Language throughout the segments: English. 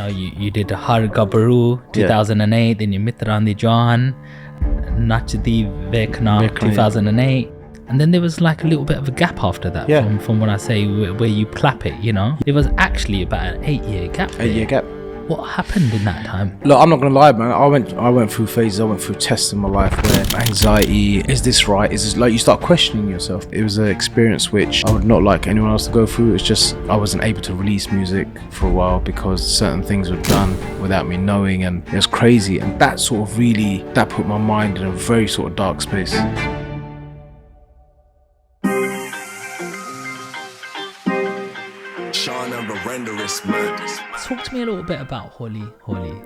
know, you did Har Gabaru 2008, then you Mitrandi John, Nachdi Vekna 2008. And then there was like a little bit of a gap after that, from when I say where you clap it, you know. It was actually about an 8-year gap. 8-year gap. What happened in that time? Look, I'm not gonna lie, man. I went through phases. I went through tests in my life where anxiety, is this right? Is this, like, you start questioning yourself. It was an experience which I would not like anyone else to go through. It's just I wasn't able to release music for a while because certain things were done without me knowing, and it was crazy. And that sort of really, that put my mind in a very sort of dark space. Talk to me a little bit about Holy.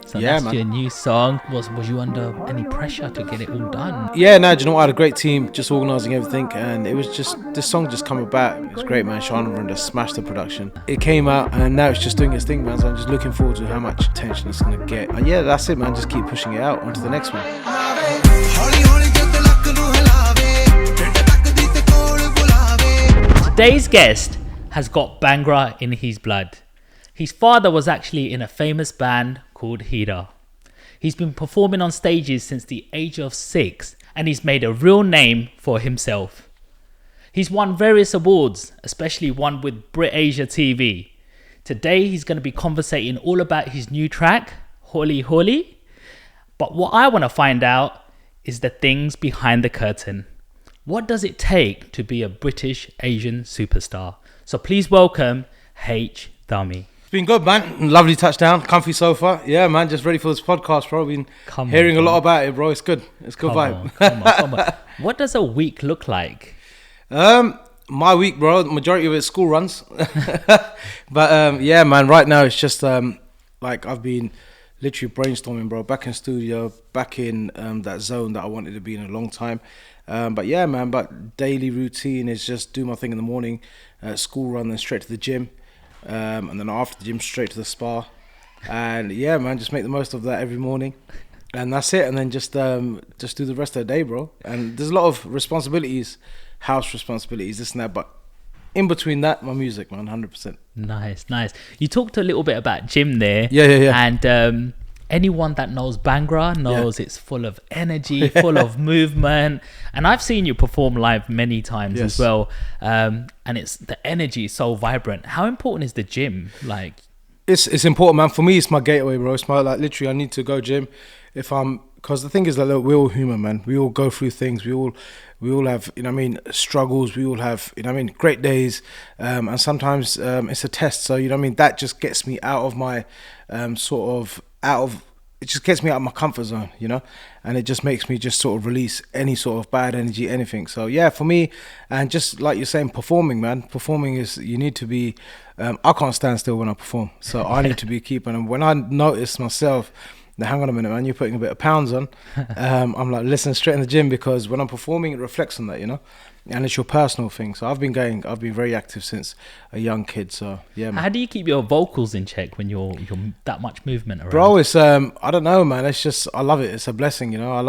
So Yeah, that's man. your new song. Was you under any pressure to get it all done? Yeah, no, do you know what? I had a great team just organising everything, and it was just, this song just come about. It was great, man. Shana Runda smashed the production. It came out, and now it's just doing its thing, man. So I'm just looking forward to how much attention it's going to get. And yeah, that's it, man. Just keep pushing it out onto the next one. Today's guest has got Bhangra in his blood. His father was actually in a famous band called Hira. He's been performing on stages since the age of 6, and he's made a real name for himself. He's won various awards, especially one with Brit Asia TV. Today he's going to be conversating all about his new track, Holy. But what I want to find out is the things behind the curtain. What does it take to be a British Asian superstar? So please welcome H Dhami. It's been good, man. Lovely touchdown, comfy sofa. Yeah, man, just ready for this podcast, bro. Been hearing a lot about it, bro. It's good. It's good vibe. Come on. What does a week look like? My week, bro, the majority of it's school runs. But yeah, man, right now it's just like I've been literally brainstorming, bro. Back in studio, back in that zone that I wanted to be in a long time. But yeah, man, but daily routine is just do my thing in the morning, school run, then straight to the gym. And then after the gym, straight to the spa. And yeah, man, just make the most of that every morning. And that's it. And then just do the rest of the day, bro. And there's a lot of responsibilities, house responsibilities, this and that. But in between that, my music, man, 100%. Nice. You talked a little bit about gym there. Yeah. And anyone that knows Bhangra knows it's full of energy, full of movement. And I've seen you perform live many times as well. And it's the energy is so vibrant. How important is the gym? Like, it's important, man. For me, it's my gateway, bro. It's my, like, literally, I need to go gym because the thing is that, look, we're all human, man. We all go through things. We all have, you know what I mean, struggles. We all have, you know what I mean, great days. And sometimes it's a test. So, you know what I mean, that just gets me out of my it just gets me out of my comfort zone, you know, and it just makes me just sort of release any sort of bad energy, anything. So yeah, for me, and just like you're saying, performing, man, performing is, you need to be, I can't stand still when I perform. So I need to be keeping, and when I notice myself, now hang on a minute, man, you're putting a bit of pounds on, I'm like, listen, straight in the gym, because when I'm performing, it reflects on that, you know. And it's your personal thing. So I've been very active since a young kid. So yeah, man. How do you keep your vocals in check when you're that much movement around? Bro, it's I don't know, man. It's just, I love it. It's a blessing, you know. I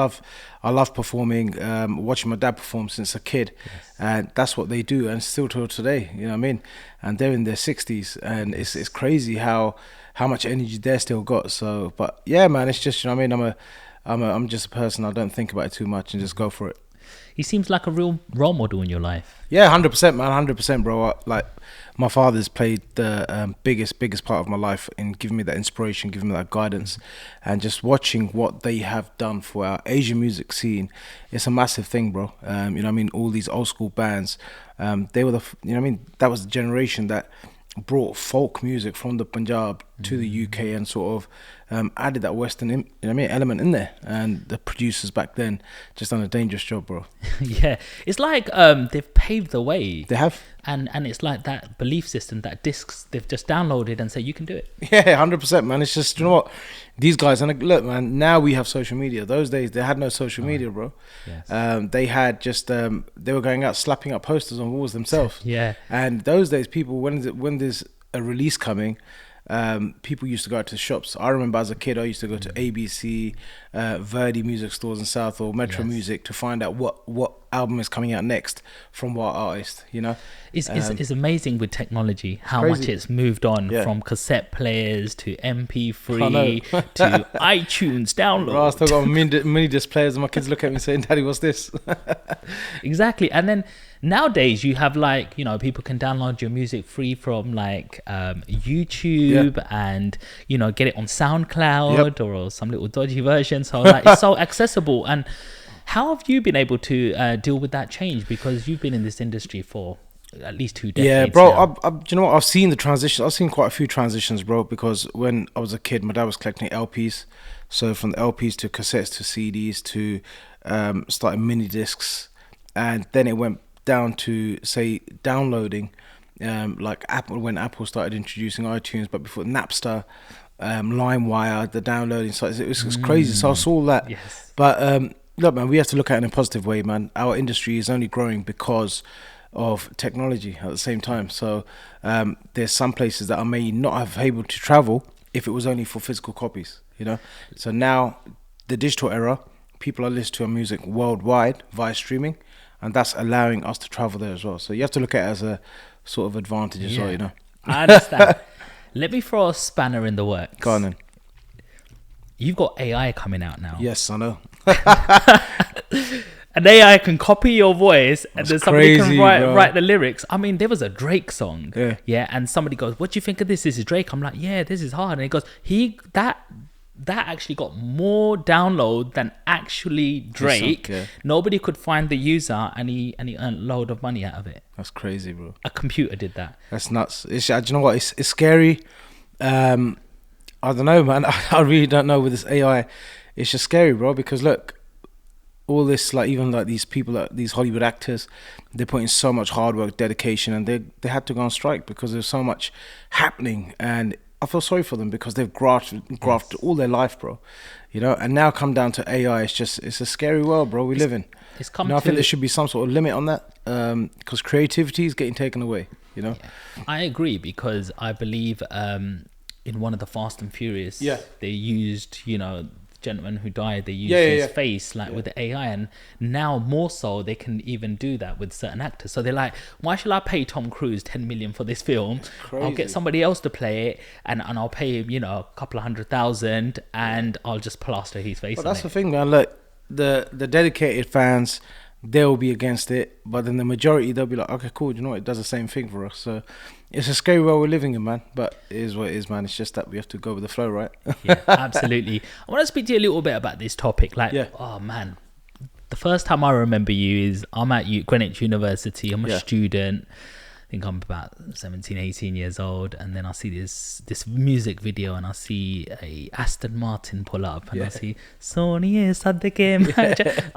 love performing, watching my dad perform since a kid. And that's what they do, and still till today, you know what I mean? And they're in their 60s, and it's crazy how much energy they're still got. So, but yeah, man, it's just, you know what I mean? I'm just a person, I don't think about it too much and just go for it. He seems like a real role model in your life. Yeah, 100%, man, 100%, bro. Like, my father's played the biggest part of my life in giving me that inspiration, giving me that guidance, and just watching what they have done for our Asian music scene. It's a massive thing, bro. You know what I mean? All these old school bands, they were you know what I mean? That was the generation that brought folk music from the Punjab to the UK and sort of added that Western you know what I mean, element in there. And the producers back then just done a dangerous job, bro. Yeah, it's like they've paved the way. They have. And it's like that belief system, that discs they've just downloaded and say you can do it. Yeah, 100%, man. It's just, you know what, these guys, and look, man, now we have social media. Those days they had no social media, bro. Yes. They had just they were going out slapping up posters on walls themselves. Yeah. And those days, people, when there's a release coming, people used to go out to the shops. I remember as a kid, I used to go to ABC, Verdi music stores in South, or Metro Music, to find out what album is coming out next from what artist, you know. It's amazing with technology how crazy. much it's moved on Yeah. from cassette players to I know. MP3 to iTunes download. Bro, I still got mini disc players, and my kids look at me saying, "Daddy, what's this?" Exactly. And then nowadays you have like, you know, people can download your music free from like YouTube and, you know, get it on SoundCloud or some little dodgy version. So like it's so accessible. And how have you been able to deal with that change? Because you've been in this industry for at least 2 decades. Yeah, bro. now. Do you know what? I've seen the transition. I've seen quite a few transitions, bro. Because when I was a kid, my dad was collecting LPs. So from the LPs to cassettes to CDs to starting mini discs, and then it went down to say downloading, like Apple, when Apple started introducing iTunes, but before Napster, LimeWire, the downloading sites. It was crazy. So I saw all that. Yes. But look, man, we have to look at it in a positive way, man. Our industry is only growing because of technology at the same time. So there's some places that I may not have able to travel if it was only for physical copies, you know. So now the digital era, people are listening to our music worldwide via streaming, and that's allowing us to travel there as well. So you have to look at it as a sort of advantage as well, you know. I understand. Let me throw a spanner in the works. Go on then. You've got AI coming out now. Yes, I know. And AI can copy your voice, and then somebody crazy, can bro. write the lyrics. I mean, there was a Drake song, Yeah. and somebody goes, "What do you think of this? This is Drake." I'm like, "Yeah, this is hard." And he goes, that actually got more download than actually Drake. yeah. Nobody could find the user, and he earned a load of money out of it. That's crazy, bro. A computer did that. That's nuts. Do you know what? It's scary. I don't know, man. I really don't know with this AI. It's just scary, bro. Because look, all this, like even like these people, these Hollywood actors, they're putting so much hard work, dedication, and they had to go on strike because there's so much happening. And I feel sorry for them because they've grafted all their life, bro. You know, and now come down to AI. It's a scary world, bro. We live in. It's come I to. think there should be some sort of limit on that because creativity is getting taken away. You know. Yeah. I agree because I believe in one of the Fast and Furious, they used, you know, the gentleman who died, they used his face with the AI, and now more so they can even do that with certain actors. So they're like, why should I pay Tom Cruise 10 million for this film? I'll get somebody else to play it, and I'll pay him, you know, a couple of $100,000, and I'll just plaster his face. But that's the thing, man. Look, the dedicated fans, they'll be against it, but then the majority, they'll be like, okay, cool, you know what, it does the same thing for us. So it's a scary world we're living in, man, but it is what it is, man. It's just that we have to go with the flow, right? Yeah, absolutely. I want to speak to you a little bit about this topic. Like, oh man, the first time I remember you is I'm at Greenwich University. I'm a student. I think I'm about 17, 18 years old, and then I see this music video, and I see a Aston Martin pull up, and I see Sony is at the game.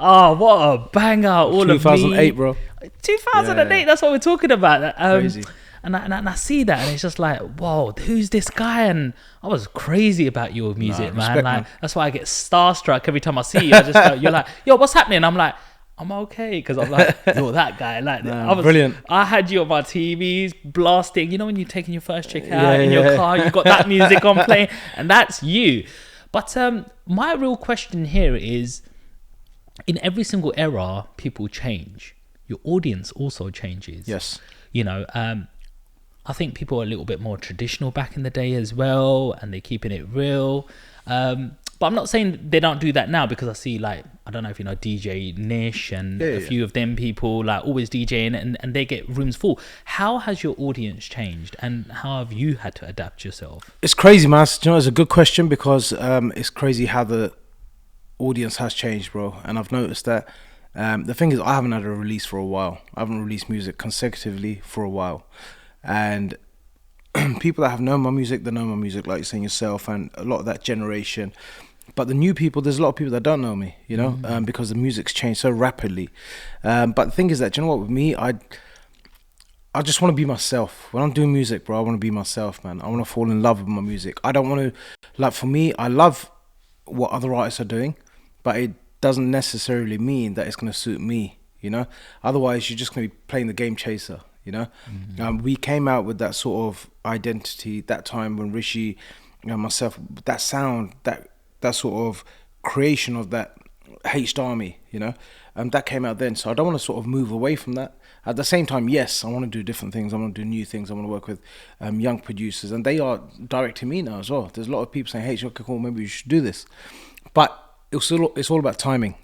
Oh, what a banger! All 2008, of me, bro. 2008. That's what we're talking about. Crazy. And I see that, and it's just like, whoa, who's this guy? And I was crazy about your music, man. Respect, Like man. that's why I get starstruck every time I see you. I just go, you're like, yo, what's happening? I'm like, I'm okay, because I'm like, you're that guy. Like, brilliant. I had you on my TVs blasting. You know when you're taking your first chick out in your car, you got that music on playing, and that's you. But my real question here is, in every single era, people change. Your audience also changes. Yes. You know, I think people are a little bit more traditional back in the day as well, and they're keeping it real. But I'm not saying they don't do that now, because I see, like, I don't know if you know DJ Nish and a few of them people, like, always DJing, and they get rooms full. How has your audience changed, and how have you had to adapt yourself? It's crazy, man. You know, it's a good question because it's crazy how the audience has changed, bro. And I've noticed that. The thing is, I haven't had a release for a while. I haven't released music consecutively for a while. And people that have known my music, they know my music, like you're saying yourself, and a lot of that generation. But the new people, there's a lot of people that don't know me, you know, because the music's changed so rapidly. But the thing is that, you know what, with me, I just want to be myself. When I'm doing music, bro, I want to be myself, man. I want to fall in love with my music. I don't want to, like, for me, I love what other artists are doing, but it doesn't necessarily mean that it's going to suit me, you know. Otherwise, you're just going to be playing the game chaser, you know. We came out with that sort of identity that time when Rishi and myself, that sound, that sort of creation of that H Dhami, that came out then. So I don't want to sort of move away from that. At the same time, yes, I want to do different things. I want to do new things. I want to work with young producers, and they are directing me now as well. There's a lot of people saying, "Hey, okay, cool, maybe you should do this," but it's all about timing,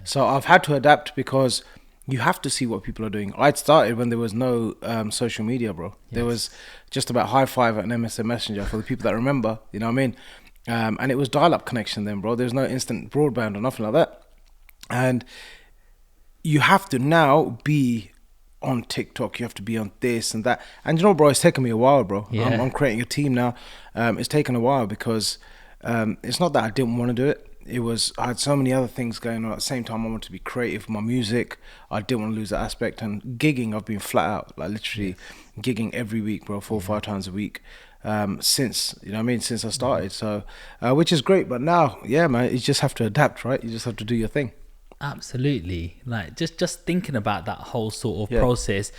So I've had to adapt because you have to see what people are doing. I'd started when there was no social media, bro. Yes. There was just about high five and MSN Messenger for the people that remember. You know what I mean? And it was dial-up connection then, bro. There's no instant broadband or nothing like that. And you have to now be on TikTok. You have to be on this and that. And bro, it's taken me a while, bro. Yeah. I'm creating a team now. It's taken a while because it's not that I didn't want to do it. I had so many other things going on at the same time. I wanted to be creative with my music. I didn't want to lose that aspect. And gigging, I've been flat out, like literally gigging every week, bro, 4 or 5 times a week. Since I started, so which is great. But now, yeah, man, you just have to adapt, right? You just have to do your thing. Absolutely. Like just thinking about that whole sort of process.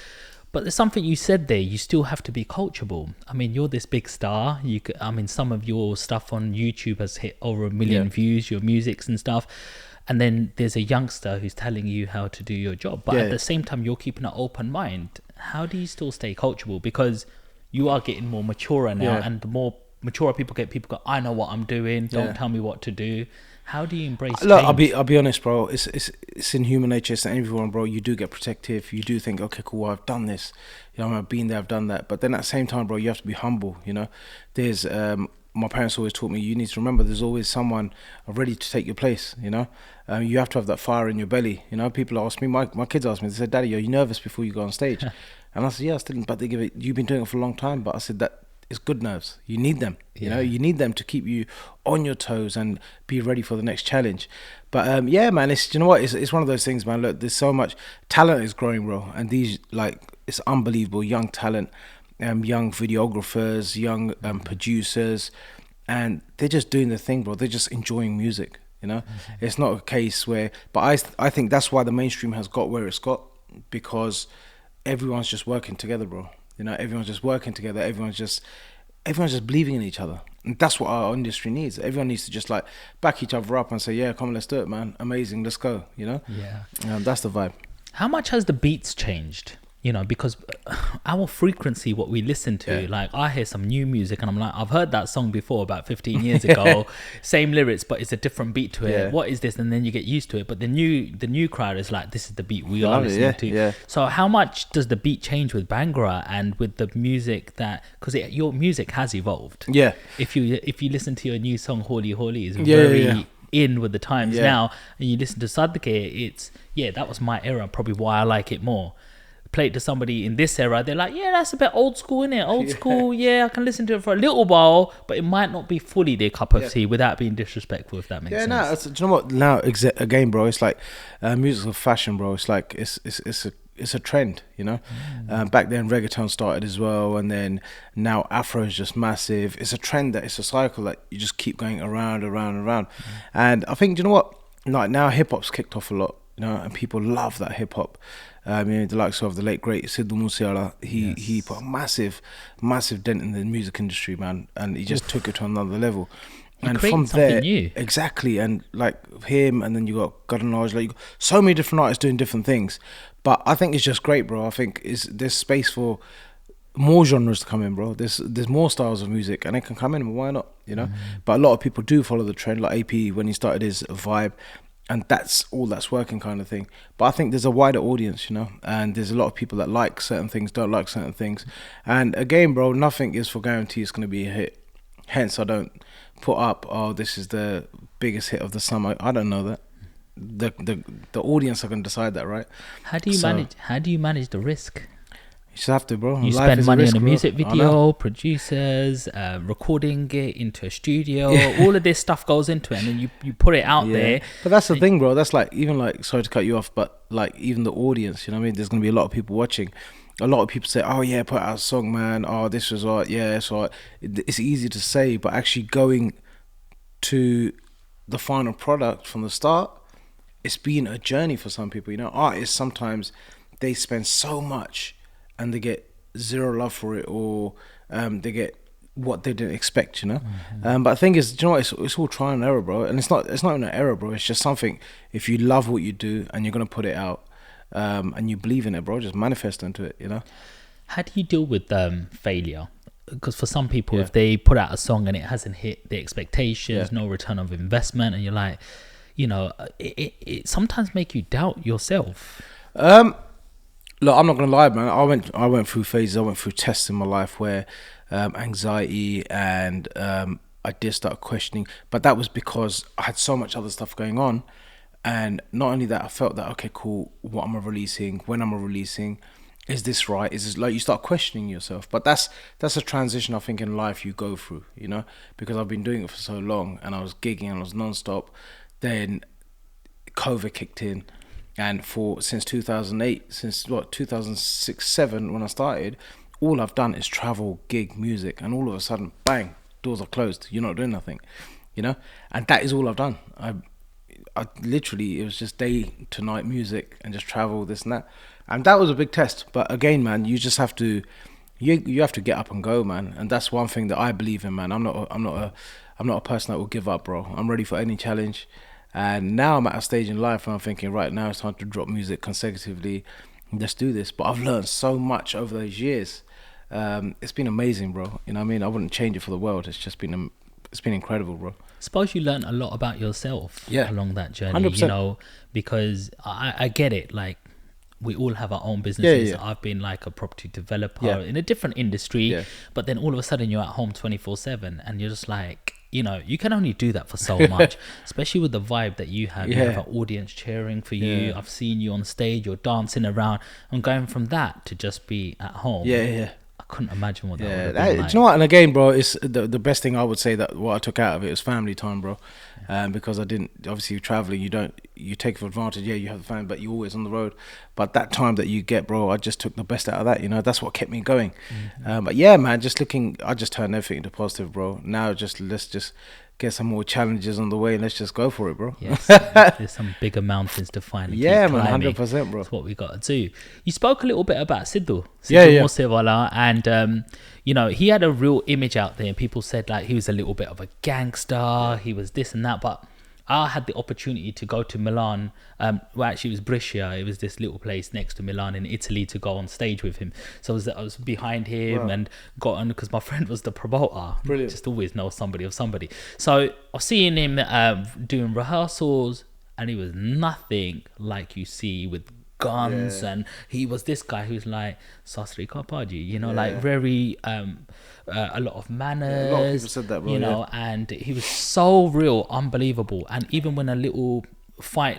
But there's something you said there. You still have to be coachable. I mean, you're this big star. Some of your stuff on YouTube has hit over 1 million views. Your music's and stuff. And then there's a youngster who's telling you how to do your job. But at the same time, you're keeping an open mind. How do you still stay coachable? Because you are getting more mature now, and the more mature people go, I know what I'm doing. Don't tell me what to do. How do you embrace change? Look, I'll be honest, bro. It's in human nature. It's in everyone, bro. You do get protective. You do think, okay, cool, I've done this. I've been there, I've done that. But then at the same time, bro, you have to be humble. There's my parents always taught me, you need to remember there's always someone ready to take your place. You have to have that fire in your belly. People ask me, my kids ask me, they said, "Daddy, are you nervous before you go on stage?" And I said, "Yeah, I still." But they give it. You've been doing it for a long time. But I said that it's good nerves. You need them. You need them to keep you on your toes and be ready for the next challenge. But yeah, man, it's it's one of those things, man. Look, there's so much talent is growing, bro, and these it's unbelievable young talent, young videographers, young producers, and they're just doing their thing, bro. They're just enjoying music. It's not a case where. But I think that's why the mainstream has got where it's got, because everyone's just working together, bro. Everyone's just working together. Everyone's just believing in each other. And that's what our industry needs. Everyone needs to just back each other up and say, yeah, come on, let's do it, man. Amazing, let's go, Yeah. That's the vibe. How much has the beats changed? Because our frequency, what we listen to, I hear some new music and I'm like, I've heard that song before about 15 years ago, same lyrics, but it's a different beat to it. What is this? And then you get used to it. But the new crowd is like, this is the beat we are listening to. Yeah. So how much does the beat change with Bhangra and with the music because your music has evolved? Yeah. If you listen to your new song, Holy Holy, is very in with the times now, and you listen to Sadke, that was my era, probably why I like it more. Play it to somebody in this era, they're like, yeah, that's a bit old school, innit? Old school, I can listen to it for a little while, but it might not be fully their cup of tea without being disrespectful, if that makes sense. Yeah, no, do you know what? Now, again, bro, it's like music of fashion, bro. It's like it's a trend, Back then, reggaeton started as well, and then now Afro is just massive. It's a trend it's a cycle that you just keep going around. And I think, do you know what? Like now, hip hop's kicked off a lot, and people love that hip hop. The likes of the late great Sidhu Musiala, he put a massive dent in the music industry, man, and he just took it to another level. And from there, new. Exactly, and like him, and then you got Garnage, you got so many different artists doing different things. But I think it's just great, bro. I think there's space for more genres to come in, bro. There's more styles of music, and it can come in. Why not? But a lot of people do follow the trend, like AP when he started his vibe. And that's all that's working, kind of thing. But I think there's a wider audience, and there's a lot of people that like certain things, don't like certain things. And again, bro, nothing is for guarantee it's going to be a hit. Hence, I don't put up, this is the biggest hit of the summer. I don't know that. The audience are going to decide that, right? How do you manage the risk? You just have to, bro. You spend money on a music video, producers, recording it into a studio. All of this stuff goes into it, and then you put it out there. But that's the thing, bro. That's sorry to cut you off, but even the audience, there's going to be a lot of people watching. A lot of people say, oh yeah, put out a song, man. Oh, this was art. Yeah, it's art. It's easy to say, but actually going to the final product from the start, it's been a journey for some people. Artists, sometimes they spend so much and they get zero love for it, or they get what they didn't expect, you know. But the thing is, do you know what? It's all trial and error, bro. And it's not even an error, bro. It's just something. If you love what you do and you're gonna put it out, and you believe in it, bro, just manifest into it, you know. How do you deal with failure? Because for some people, Yeah. if they put out a song and it hasn't hit the expectations, Yeah. no return of investment, and you're like, you know, it sometimes make you doubt yourself. Look, I'm not gonna lie, man. I went through phases. I went through tests in my life where anxiety and I did start questioning. But that was because I had so much other stuff going on, and not only that, I felt that okay, cool. What am I releasing? When am I releasing? Is this right? Is this like you start questioning yourself? But that's a transition I think in life you go through, you know, because I've been doing it for so long and I was gigging and I was non-stop. Then COVID kicked in, and since 2008, since 2006, 7 when I started, all I've done is travel, gig, music, and all of a sudden, bang, doors are closed. You're not doing nothing, you know, and that is all I've done. I literally, it was just day to night music and just travel, this and that, and that was a big test. But again, man, you just have to, you have to get up and go, man, and that's one thing that I believe in, man. I'm not a person that will give up, bro. I'm ready for any challenge. And now I'm at a stage in life where I'm thinking, right now it's time to drop music consecutively. Let's do this. But I've learned so much over those years. It's been amazing, bro. You know what I mean? I wouldn't change it for the world. It's just been, it's been incredible, bro. Suppose you learned a lot about yourself along that journey, 100%. you know, because I get it. Like, we all have our own businesses. Yeah. I've been like a property developer in a different industry, but then all of a sudden you're at home 24/7 and you're just like, you know, you can only do that for so much, especially with the vibe that you have. You have an audience cheering for you. I've seen you on stage, you're dancing around. I'm going from that to just be at home. I couldn't imagine what that would have been like. Do you know what? And again, bro, it's the best thing I would say that what I took out of it was family time, bro. Because I didn't, obviously traveling, you take for advantage. Yeah, you have the family, but you're always on the road. But that time that you get, bro, I just took the best out of that. You know, that's what kept me going. But yeah, man, I just turned everything into positive, bro. Now let's just get some more challenges on the way and let's just go for it, bro. Yes, there's some bigger mountains to find. And Yeah, keep man, climbing. 100%, bro. That's what we got to do. You spoke a little bit about Sidhu Yeah. Moosewala, and you know, he had a real image out there. People said like he was a little bit of a gangster. He was this and that, but I had the opportunity to go to Milan. Well, actually, it was Brescia. It was this little place next to Milan in Italy to go on stage with him. So I was behind him and got on because my friend was the promoter. Brilliant. Just always know somebody of somebody. So I was seeing him doing rehearsals, and he was nothing like you see with guns. And he was this guy who's like Sasri Kapaji, you know, like very a lot of manners. A lot of people said that, bro, you know, and he was so real, unbelievable. And even when a little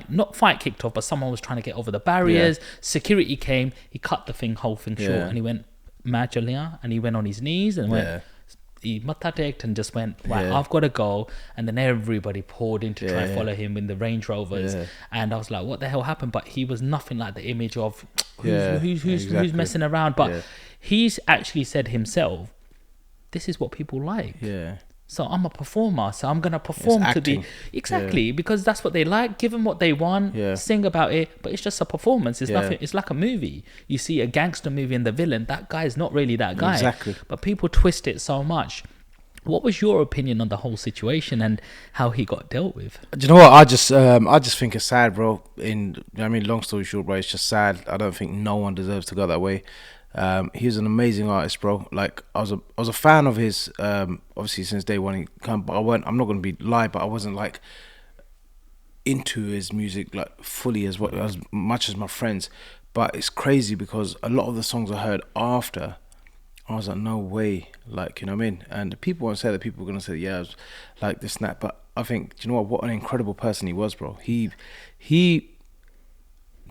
not fight kicked off, but someone was trying to get over the barriers, security came, he cut the whole thing short, and he went Majalia, and he went on his knees and went, he matateked and just went, right, I've got to go. And then everybody poured in to try and follow him in the Range Rovers. And I was like, what the hell happened? But he was nothing like the image of who's messing around. But he's actually said himself, this is what people like. So I'm a performer, so I'm gonna perform to be because that's what they like. Give them what they want, sing about it, but it's just a performance. It's nothing. It's like a movie. You see a gangster movie and the villain, that guy is not really that guy. Exactly. But people twist it so much. What was your opinion on the whole situation and how he got dealt with? Do you know what? I just think it's sad, bro. I mean, long story short, bro, it's just sad. I don't think no one deserves to go that way. He's an amazing artist, bro. Like I was a fan of his, obviously since day one. He come, but I'm not gonna be lie, but I wasn't like into his music like fully as much as my friends. But it's crazy because a lot of the songs I heard after, I was like, no way, like, you know what I mean? And people won't say that. People are gonna say, yeah, I was like this and that. But I think, do you know what an incredible person he was, bro. He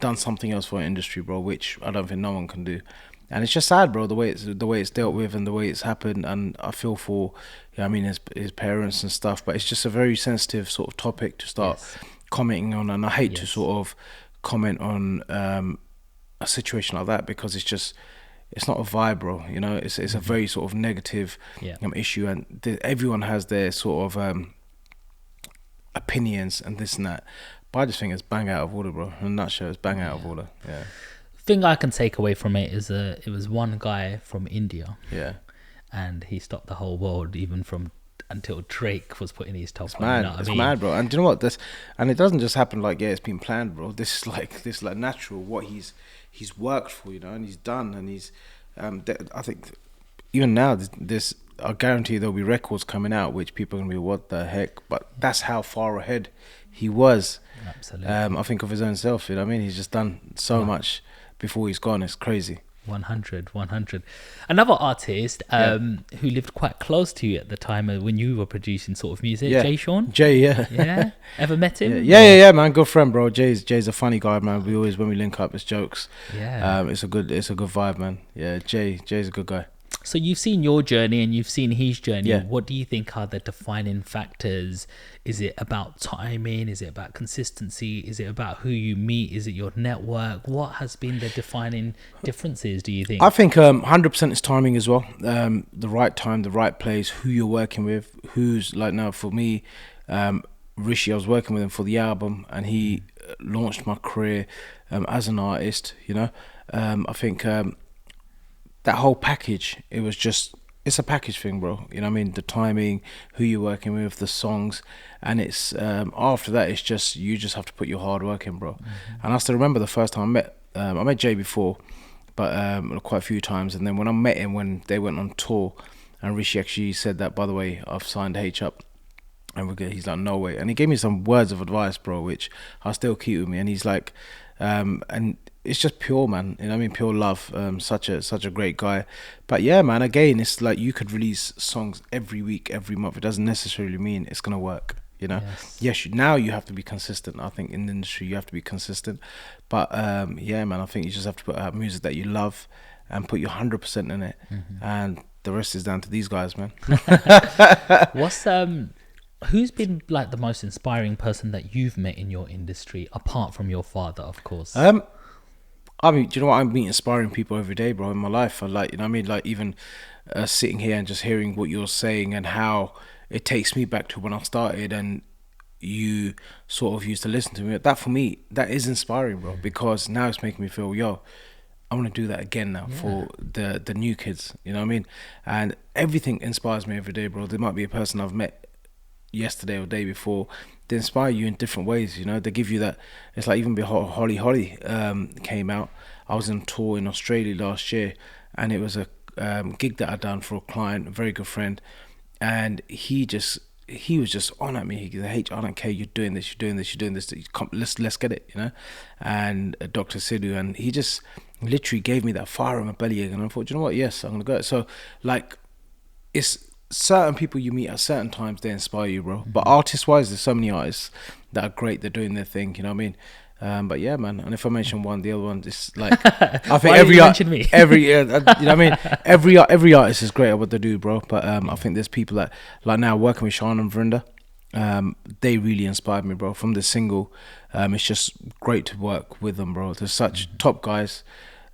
done something else for our industry, bro, which I don't think no one can do. And it's just sad, bro, the way it's dealt with and the way it's happened. And I feel for, I mean, his parents and stuff. But it's just a very sensitive sort of topic to start commenting on. And I hate to sort of comment on a situation like that because it's not a vibe, bro. You know, it's a very sort of negative issue, and everyone has their sort of opinions and this and that. But I just think it's bang out of order, bro. In a nutshell, it's bang out of order. Yeah. Thing I can take away from it is it was one guy from India. Yeah. and he stopped the whole world, even from until Drake was putting his top It's on. You mad. know what It's I mean? mad, bro. And do you know what? And it doesn't just happen like, yeah, it's been planned, bro. This is like natural. What he's worked for, you know, and he's done, and he's. I think even now, there's I guarantee there'll be records coming out which people are gonna be, what the heck? But that's how far ahead he was. Absolutely. I think of his own self. You know what I mean? He's just done so much before he's gone. It's crazy. 100. Another artist who lived quite close to you at the time when you were producing sort of music, Yeah. Jay Sean. Jay, yeah. Yeah. Ever met him? Yeah, man. Good friend, bro. Jay's a funny guy, man. We always, when we link up, it's jokes. Yeah. It's a good vibe, man. Yeah, Jay's a good guy. So you've seen your journey and you've seen his journey. Yeah. What do you think are the defining factors? Is it about timing? Is it about consistency? Is it about who you meet? Is it your network? What has been the defining differences, do you think? I think 100% is timing as well. The right time, the right place, who you're working with, who's like now for me, Rishi, I was working with him for the album, and he launched my career as an artist. You know, I think that whole package, it's a package thing, bro. You know what I mean? The timing, who you're working with, the songs, and it's after that, it's just you just have to put your hard work in, bro. And I still remember the first time I met Jay before, but quite a few times. And then when I met him when they went on tour, and Rishi actually said that, by the way, I've signed H up. And he's like, no way. And he gave me some words of advice, bro, which I still keep with me. And he's like, and it's just pure, man. You know what I mean? Pure love. Such a great guy. But yeah, man, again, it's like you could release songs every week, every month. It doesn't necessarily mean it's going to work, you know? Yes, now you have to be consistent. I think in the industry, you have to be consistent. But yeah, man, I think you just have to put out music that you love and put your 100% in it. And the rest is down to these guys, man. Who's been like the most inspiring person that you've met in your industry, apart from your father, of course? I mean, do you know what? I'm meeting inspiring people every day, bro, in my life. I like, you know what I mean? Like even sitting here and just hearing what you're saying and how it takes me back to when I started and you sort of used to listen to me. That for me, that is inspiring, bro, because now it's making me feel, yo, I want to do that again now for the new kids, you know what I mean? And everything inspires me every day, bro. There might be a person I've met yesterday or the day before, they inspire you in different ways, you know. They give you that. It's like even before Holly came out, I was on tour in Australia last year, and it was a gig that I'd done for a client, a very good friend, and he was just on at me. He goes, "Hey, I don't care, you're doing this, let's get it," you know. And Dr. Sidhu, and he just literally gave me that fire in my belly, and I thought, you know what, yes, I'm gonna go. So like, it's certain people you meet at certain times, they inspire you, bro. But artist wise, there's so many artists that are great, they're doing their thing, you know what I mean? But yeah, man, and if I mention one, the other one is like, I think every you know what I mean, every artist is great at what they do, bro. But I think there's people that, like now working with Sean and Vrinda, they really inspired me, bro. From the single, it's just great to work with them, bro. They're such top guys,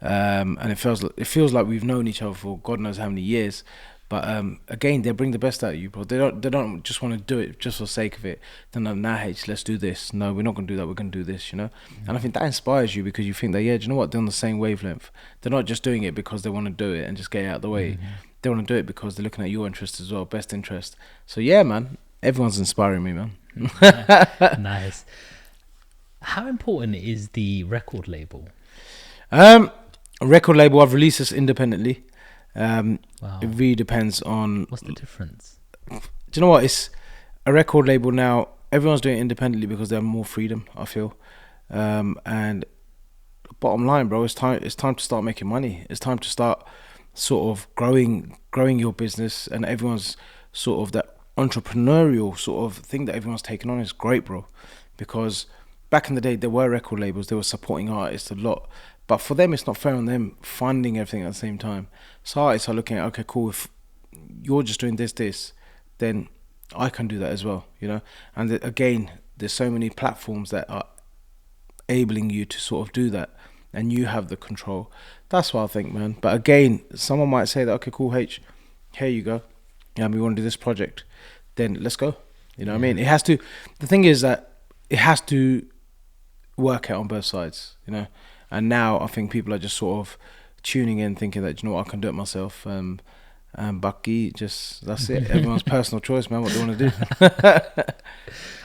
and it feels like we've known each other for God knows how many years. But again, they bring the best out of you, bro. They don't just want to do it just for the sake of it. They're not, nah, H, let's do this. No, we're not going to do that. We're going to do this, you know? And I think that inspires you because you think that, yeah, do you know what? They're on the same wavelength. They're not just doing it because they want to do it and just get it out of the way. They want to do it because they're looking at your interest as well, best interest. So yeah, man, everyone's inspiring me, man. Nice. How important is the record label? A record label, I've released this independently. Wow. It really depends on. What's the difference? Do you know what? It's a record label now. Everyone's doing it independently because they have more freedom, I feel. And bottom line, bro, it's time to start making money. It's time to start sort of growing your business, and everyone's sort of that entrepreneurial sort of thing that everyone's taken on is great, bro. Because back in the day, there were record labels. They were supporting artists a lot. But for them, it's not fair on them funding everything at the same time. So artists are looking at, okay, cool, if you're just doing this, then I can do that as well, you know? And again, there's so many platforms that are enabling you to sort of do that, and you have the control. That's what I think, man. But again, someone might say that, okay, cool, H, here you go. Yeah, we want to do this project. Then let's go. You know what I mean? It has to, the thing is that it has to work out on both sides, you know? And now I think people are just sort of tuning in, thinking that, you know what, I can do it myself. And Bucky, just that's it. Everyone's personal choice, man. What they want to do.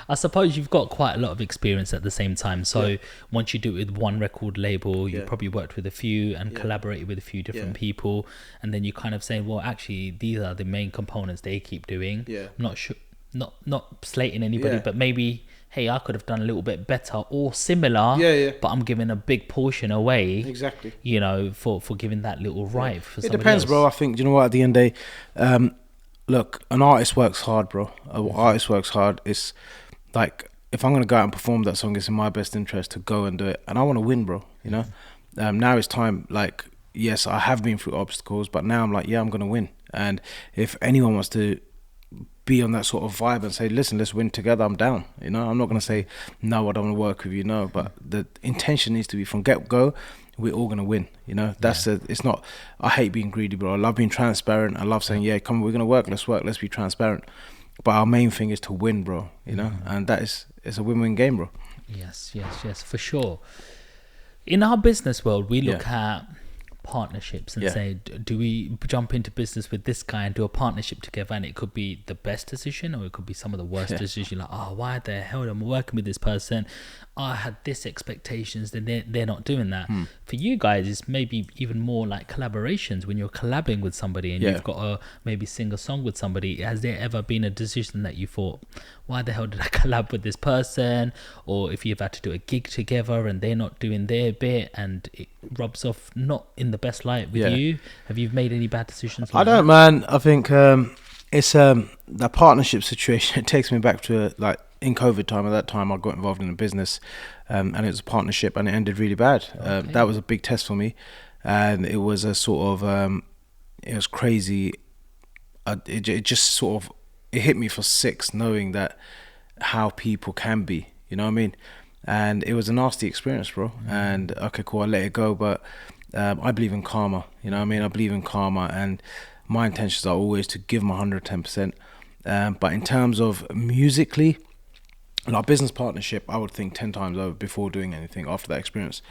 I suppose you've got quite a lot of experience at the same time. So Yeah. once you do it with one record label, you Yeah. probably worked with a few and Yeah. collaborated with a few different Yeah. people, and then you kind of say, well, actually, these are the main components they keep doing. Yeah. I'm not sure, not slating anybody, Yeah. but maybe, hey, I could have done a little bit better or similar. Yeah, yeah. But I'm giving a big portion away. Exactly. You know, for giving that little right for It somebody depends, else. bro. I think, you know what, at the end of the day, look, an artist works hard, bro. An artist works hard. It's like, if I'm going to go out and perform that song, it's in my best interest to go and do it. And I want to win, bro, you know? Now it's time, like, yes, I have been through obstacles, but now I'm like, yeah, I'm going to win. And if anyone wants to be on that sort of vibe and say, listen, let's win together, I'm down. You know, I'm not going to say, no, I don't want to work with you, no. But the intention needs to be from get-go, we're all going to win, you know. That's it's not, I hate being greedy, bro. I love being transparent. I love saying, yeah, come on, we're going to work, let's be transparent. But our main thing is to win, bro, you know. And that is, it's a win-win game, bro. Yes, for sure. In our business world, we look at partnerships and Yeah. say, do we jump into business with this guy and do a partnership together? And it could be the best decision, or it could be some of the worst decisions. Like, oh, why the hell am I working with this person? I had this expectations, then they're not doing that. For you guys, it's maybe even more like collaborations when you're collabing with somebody and you've got to maybe sing a song with somebody. Has there ever been a decision that you thought, why the hell did I collab with this person? Or if you've had to do a gig together and they're not doing their bit and it rubs off not in the best light with you, have you made any bad decisions like I don't, man. I think it's the partnership situation. It takes me back to like in COVID time. At that time, I got involved in a business, and it was a partnership, and it ended really bad. That was a big test for me, and it was a sort of it was crazy. It just sort of it hit me for six, knowing that how people can be. You know what I mean? And it was a nasty experience, bro. And okay, cool, I let it go, but I believe in karma. You know what I mean? I believe in karma, and my intentions are always to give my 110%. But in terms of musically, our business partnership, I would think 10 times over before doing anything after that experience.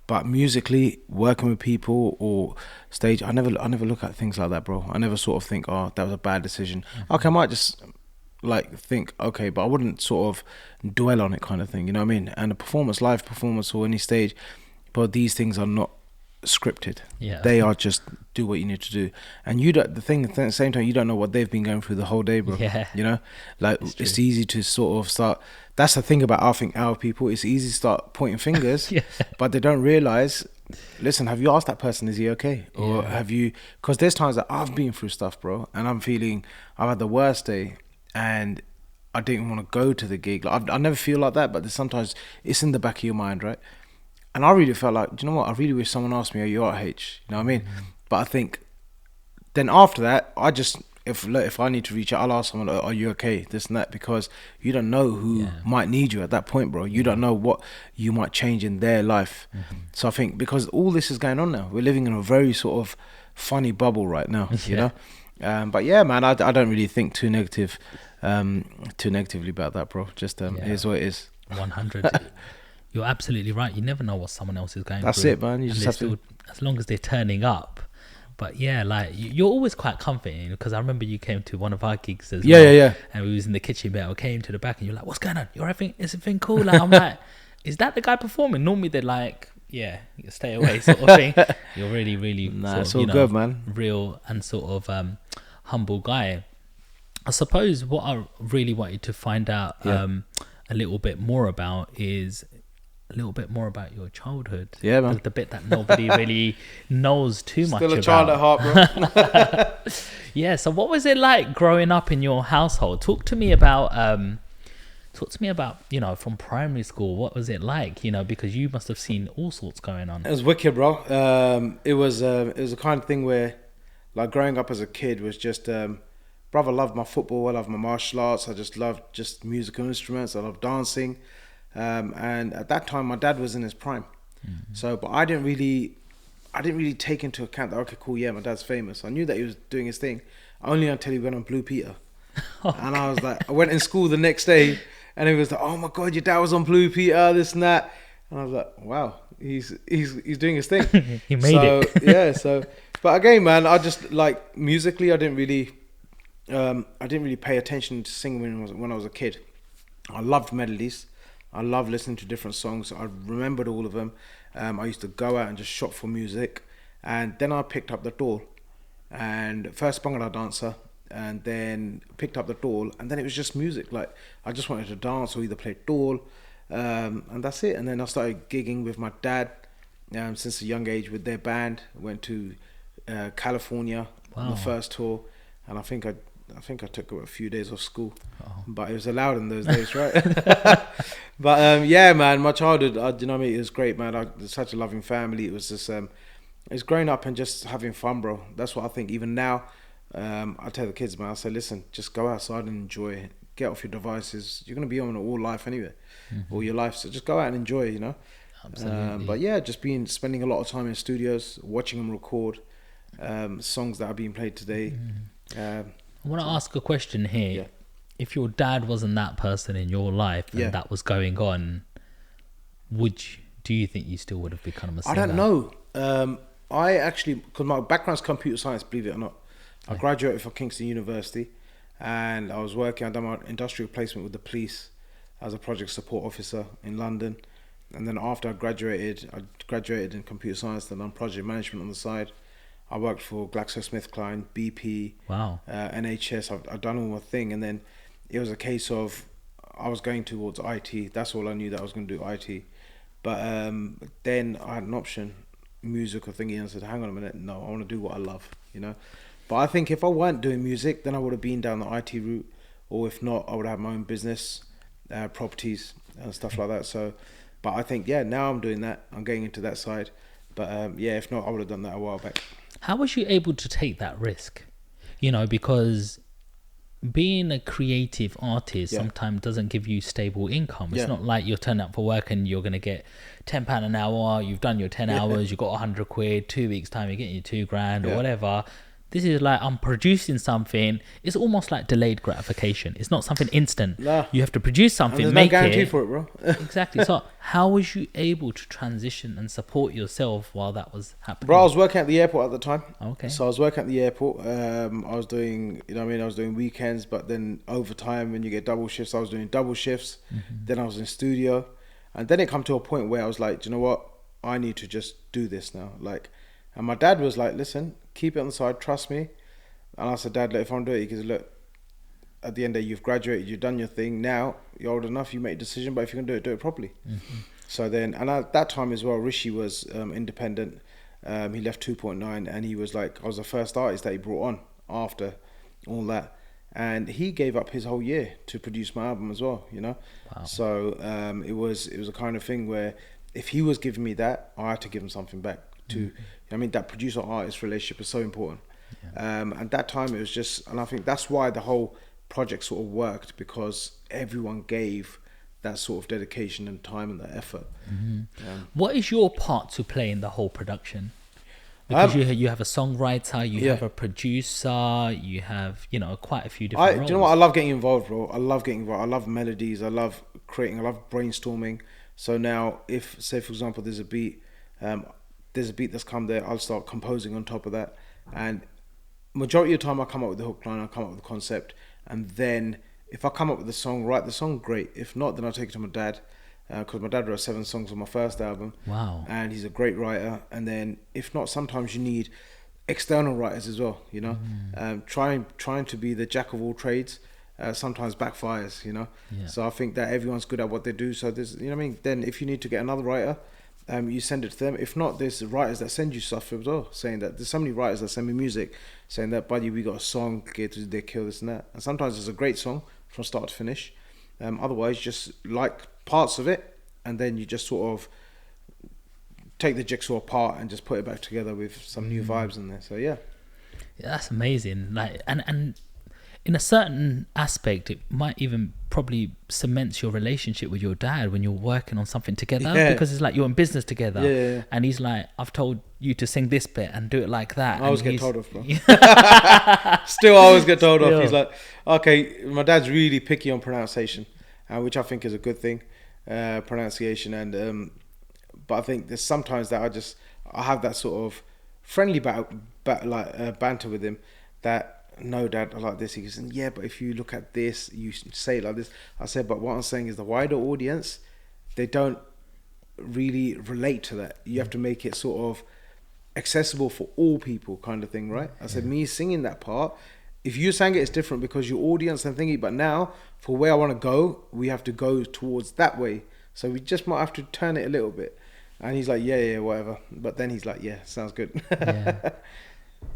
But musically, working with people or stage, I never look at things like that, bro. I never sort of think, oh, that was a bad decision. Okay, I might just like think, okay, but I wouldn't sort of dwell on it, kind of thing. You know what I mean? And a performance, live performance or any stage, but these things are not scripted. They are just do what you need to do. And you don't, at the same time, you don't know what they've been going through the whole day, bro. You know, like it's easy to sort of start. That's the thing about our people. It's easy to start pointing fingers, but they don't realize. Listen, have you asked that person, is he okay? Or have you? Because there's times that I've been through stuff, bro, and I'm feeling I've had the worst day, and I didn't want to go to the gig. Like, I never feel like that, but there's sometimes it's in the back of your mind, right? And I really felt like, do you know what? I really wish someone asked me, are you alright, H? You know what I mean? But I think then after that, I just, if I need to reach out, I'll ask someone, are you okay? This and that, because you don't know who might need you at that point, bro. You don't know what you might change in their life. So I think because all this is going on now, we're living in a very sort of funny bubble right now, you know? But yeah, man, I don't really think too negatively about that, bro. Just here's what it is. 100. You're absolutely right. You never know what someone else is going through. That's it, man. You just have to, as long as they're turning up. But yeah, like you're always quite comforting, because I remember you came to one of our gigs as well. Yeah. And we was in the kitchen bit. I came to the back and you're like, "What's going on? Is everything cool?" Like, I'm like, "Is that the guy performing?" Normally they're like, "Yeah, stay away," sort of thing. You're really, really, it's all good, man. Real and sort of humble guy. I suppose what I really wanted to find out a little bit more about is a little bit more about your childhood. Yeah, man. The bit that nobody really knows too much about. Still a child at heart, bro. Yeah, so what was it like growing up in your household? Talk to me about, you know, from primary school, what was it like? You know, because you must have seen all sorts going on. It was wicked, bro. It was a kind of thing where, like, growing up as a kid was just, brother, I loved my football, I loved my martial arts, I just loved just musical instruments, I loved dancing. And at that time, my dad was in his prime. So, but I didn't really take into account that, okay, cool, yeah, my dad's famous. I knew that he was doing his thing, only until he went on Blue Peter. And I was like, I went in school the next day, and it was like, oh my God, your dad was on Blue Peter, this and that. And I was like, wow, he's doing his thing. He made it. Yeah, so But again, man, I just like musically, I didn't really pay attention to singing when I was a kid. I loved melodies. I loved listening to different songs. I remembered all of them. I used to go out and just shop for music, and then I picked up the doll, and first Bhangra dancer, and then picked up the doll, and then it was just music. Like I just wanted to dance or either play doll, and that's it. And then I started gigging with my dad since a young age with their band. Went to California on the first tour, and I think I took a few days off school, but it was allowed in those days, right? But yeah, man, my childhood, you know what I mean, it was great, man. Such a loving family. It was just, it's growing up and just having fun, bro. That's what I think. Even now, I tell the kids, man, I say, listen, just go outside and enjoy it. Get off your devices. You're gonna be on it all life anyway, all your life. So just go out and enjoy it, you know. Absolutely. But yeah, just spending a lot of time in studios, watching them record songs that are being played today. I want to ask a question here. Yeah. If your dad wasn't that person in your life and that was going on, do you think you still would have become a singer? I don't know. I actually, because my background's computer science, believe it or not. I graduated from Kingston University, and I was working. I done my industrial placement with the police as a project support officer in London. And then after I graduated in computer science, then done project management on the side. I worked for GlaxoSmithKline, BP, NHS. I've done all my thing, and then it was a case of I was going towards IT. That's all I knew, that I was going to do IT. But then I had an option, music or thingy, and I said, hang on a minute, no, I want to do what I love, you know. But I think if I weren't doing music, then I would have been down the IT route, or if not, I would have my own business, properties and stuff like that. So, but I think, yeah, now I'm doing that. I'm getting into that side. But yeah, if not, I would have done that a while back. How was you able to take that risk? You know, because being a creative artist sometimes doesn't give you stable income. It's not like you're turning up for work and you're going to get £10 an hour. You've done your 10 hours, you got 100 quid, 2 weeks time, you're getting your 2 grand or whatever. This is like, I'm producing something. It's almost like delayed gratification. It's not something instant. Nah. You have to produce something, and there's make no guarantee it. for it, bro. Exactly. So how was you able to transition and support yourself while that was happening? Bro, I was working at the airport at the time. Okay. So I was working at the airport. I was doing, you know what I mean, I was doing weekends, but then overtime when you get double shifts, I was doing double shifts. Then I was in studio. And then it come to a point where I was like, do you know what? I need to just do this now. Like, and my dad was like, listen, keep it on the side, trust me. And I said, Dad, look, if I'm doing it, because look, at the end of the day, you've graduated, you've done your thing. Now you're old enough, you make a decision, but if you're gonna do it properly. So then, and at that time as well, Rishi was independent. He left 2.9, and he was like, I was the first artist that he brought on after all that, and he gave up his whole year to produce my album as well, you know. Wow. So it was a kind of thing where if he was giving me that, I had to give him something back too. I mean, that producer artist relationship is so important. And that time it was just, and I think that's why the whole project sort of worked, because everyone gave that sort of dedication and time and that effort. What is your part to play in the whole production? Because you have a songwriter, you have a producer, you have, you know, quite a few different roles. Do you know what? I love getting involved, bro. I love getting involved. I love melodies. I love creating. I love brainstorming. So now, if, say, for example, there's a beat that's come there, I'll start composing on top of that. And majority of the time I come up with the hook line, I come up with the concept, and then if I come up with the song, write the song, great. If not, then I'll take it to my dad, because my dad wrote 7 songs on my first album. Wow. And he's a great writer. And then if not, sometimes you need external writers as well, you know. Trying to be the jack of all trades sometimes backfires, you know. So I think that everyone's good at what they do, so there's, you know what I mean, then if you need to get another writer, you send it to them. If not, there's writers that send you stuff as well, saying that there's so many writers that send me music saying that, buddy, we got a song, get to they kill this and that. And sometimes it's a great song from start to finish. Otherwise, just like parts of it, and then you just sort of take the jigsaw apart and just put it back together with some new vibes in there. So yeah, that's amazing. Like, and in a certain aspect, it might even probably cements your relationship with your dad when you're working on something together, because it's like you're in business together. And he's like, I've told you to sing this bit and do it like that. I always get told off, bro. Still always get told off. He's like, okay, my dad's really picky on pronunciation, which I think is a good thing, pronunciation. And but I think there's sometimes that I have that sort of friendly banter with him that, no, Dad, I like this. He goes, yeah, but if you look at this, you say it like this. I said, but what I'm saying is the wider audience, they don't really relate to that. You have to make it sort of accessible for all people, kind of thing, right? I said, me singing that part, if you sang it, it's different because your audience and thingy, but now for where I want to go, we have to go towards that way. So we just might have to turn it a little bit. And he's like, yeah, whatever. But then he's like, yeah, sounds good. Yeah.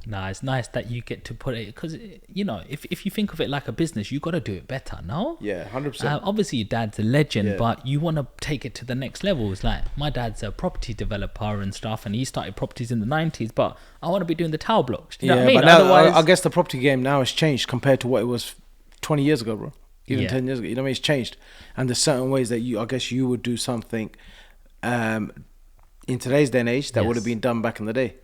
No, it's nice that you get to put it, because, you know, if you think of it like a business, you got to do it better, no? Yeah, 100%. Obviously, your dad's a legend, Yeah. but you want to take it to the next level. It's like, my dad's a property developer and stuff, and he started properties in the 90s, but I want to be doing the tower blocks. Do you know what I mean? But now, Otherwise, I guess the property game now has changed compared to what it was 20 years ago, bro. Even 10 years ago. You know what I mean? It's changed. And there's certain ways that I guess you would do something in today's day and age that would have been done back in the day.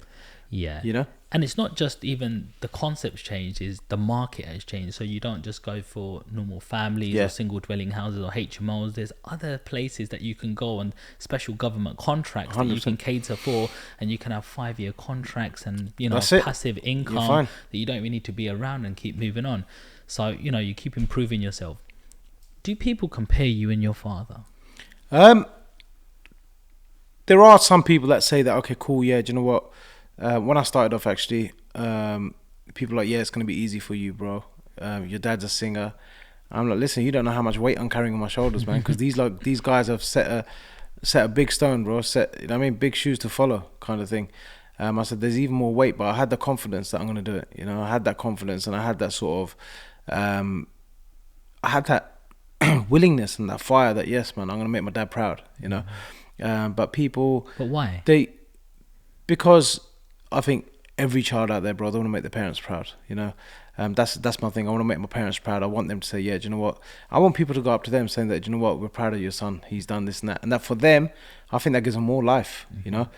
Yeah. You know? And it's not just even the concepts changed, is the market has changed. So you don't just go for normal families or single dwelling houses or HMOs. There's other places that you can go, and special government contracts 100%. That you can cater for, and you can have 5-year contracts and, you know, passive income that you don't even need to be around and keep moving on. So, you know, you keep improving yourself. Do people compare you and your father? There are some people that say that, okay, cool, yeah, do you know what? When I started off, actually, people are like, yeah, it's going to be easy for you, bro. Your dad's a singer. I'm like, listen, you don't know how much weight I'm carrying on my shoulders, man, because these guys have set a big stone, bro. You know what I mean? Big shoes to follow, kind of thing. I said, there's even more weight, but I had the confidence that I'm going to do it. You know, I had that confidence, and I had that sort of, I had that willingness and that fire that, yes, man, I'm going to make my dad proud, you know. But why? Because I think every child out there, bro, they want to make their parents proud, you know. That's my thing. I want to make my parents proud. I want them to say, yeah, do you know what? I want people to go up to them saying that, do you know what? We're proud of your son. He's done this and that. And that for them, I think that gives them more life, you know.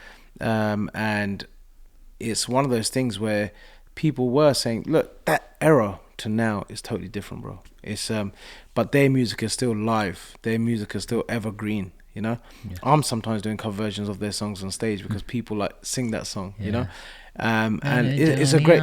And it's one of those things where people were saying, look, that era to now is totally different, bro. It's but their music is still live. Their music is still evergreen. You know, I'm sometimes doing cover versions of their songs on stage because people like sing that song, you know, and it's a great,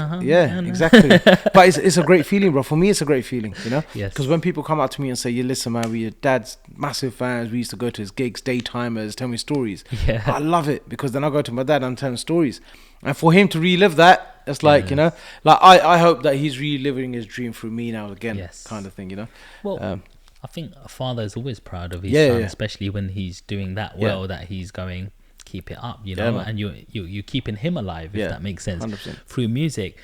exactly. But it's a great feeling, bro. For me, it's a great feeling, you know, because when people come up to me and say, "You listen, man, we're your dad's massive fans. We used to go to his gigs, daytimers, tell me stories." I love it because then I go to my dad and tell him stories, and for him to relive that, it's like you know, like I hope that he's reliving his dream through me now again, kind of thing, you know. Well. I think a father is always proud of his son, especially when he's doing that well, that he's going, keep it up, you know, and you're keeping him alive, if that makes sense, 100%. Through music.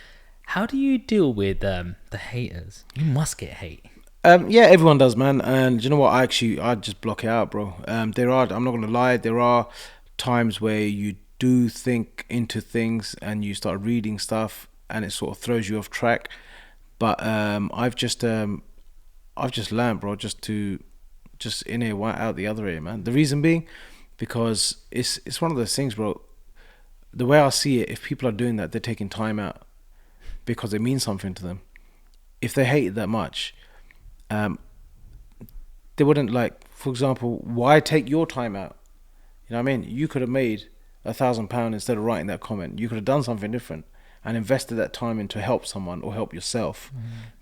How do you deal with the haters? You must get hate. Everyone does, man. And you know what? I just block it out, bro. I'm not going to lie, there are times where you do think into things and you start reading stuff and it sort of throws you off track. But I've just learned, bro, just in here, out the other ear, man. The reason being, because it's one of those things, bro. The way I see it, if people are doing that, they're taking time out because it means something to them. If they hate it that much, they wouldn't, like, for example, why take your time out? You know what I mean? You could have made £1,000 instead of writing that comment. You could have done something different and invested that time into help someone or help yourself,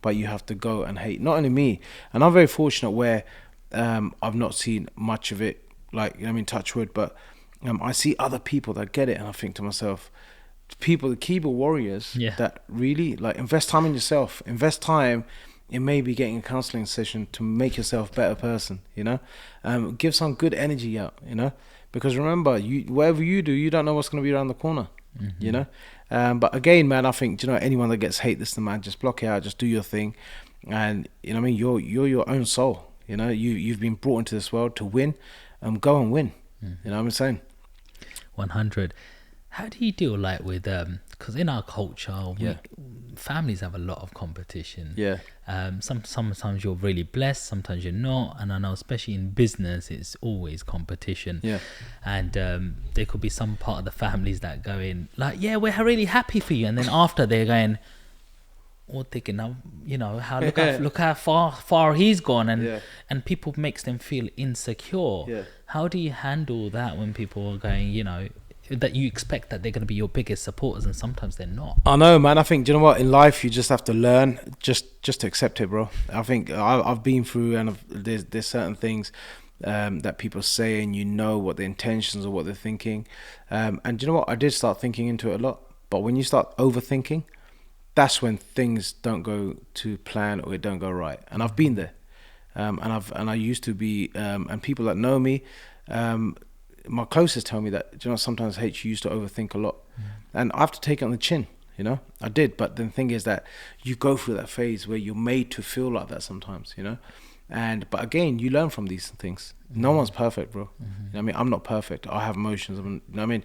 but you have to go and hate. Not only me, and I'm very fortunate where I've not seen much of it, like, you know what I mean, touch wood, but I see other people that get it, and I think to myself, the keyboard warriors that really, like, invest time in yourself, invest time in maybe getting a counselling session to make yourself a better person, you know, give some good energy out, you know, because remember, whatever you do, you don't know what's going to be around the corner, you know. But again, man, I think, you know, anyone that gets hate this, man, just block it out, just do your thing, and you know what I mean. You're your own soul. You know, you've been brought into this world to win. Go and win. You know what I'm saying? 100. How do you deal, like, with because in our culture, families have a lot of competition. Sometimes you're really blessed, sometimes you're not, and I know especially in business it's always competition. And there could be some part of the families that go in like, yeah, we're really happy for you, and then after they're going, or thinking, you know, look how far he's gone, and people makes them feel insecure. How do you handle that when people are going, you know, that you expect that they're going to be your biggest supporters, and sometimes they're not. I know, man. I think, do you know what? In life, you just have to learn, just to accept it, bro. I think I've been through, and there's certain things that people say, and you know what the intentions or what they're thinking. And do you know what? I did start thinking into it a lot. But when you start overthinking, that's when things don't go to plan or it don't go right. And I've been there, and I used to be, and people that know me, my closest tell me that, do you know, sometimes H used to overthink a lot, and I have to take it on the chin. You know, I did. But the thing is that you go through that phase where you're made to feel like that sometimes. You know. But again, you learn from these things. No one's perfect, bro. You know what I mean? I'm not perfect. I have emotions. You know what I mean?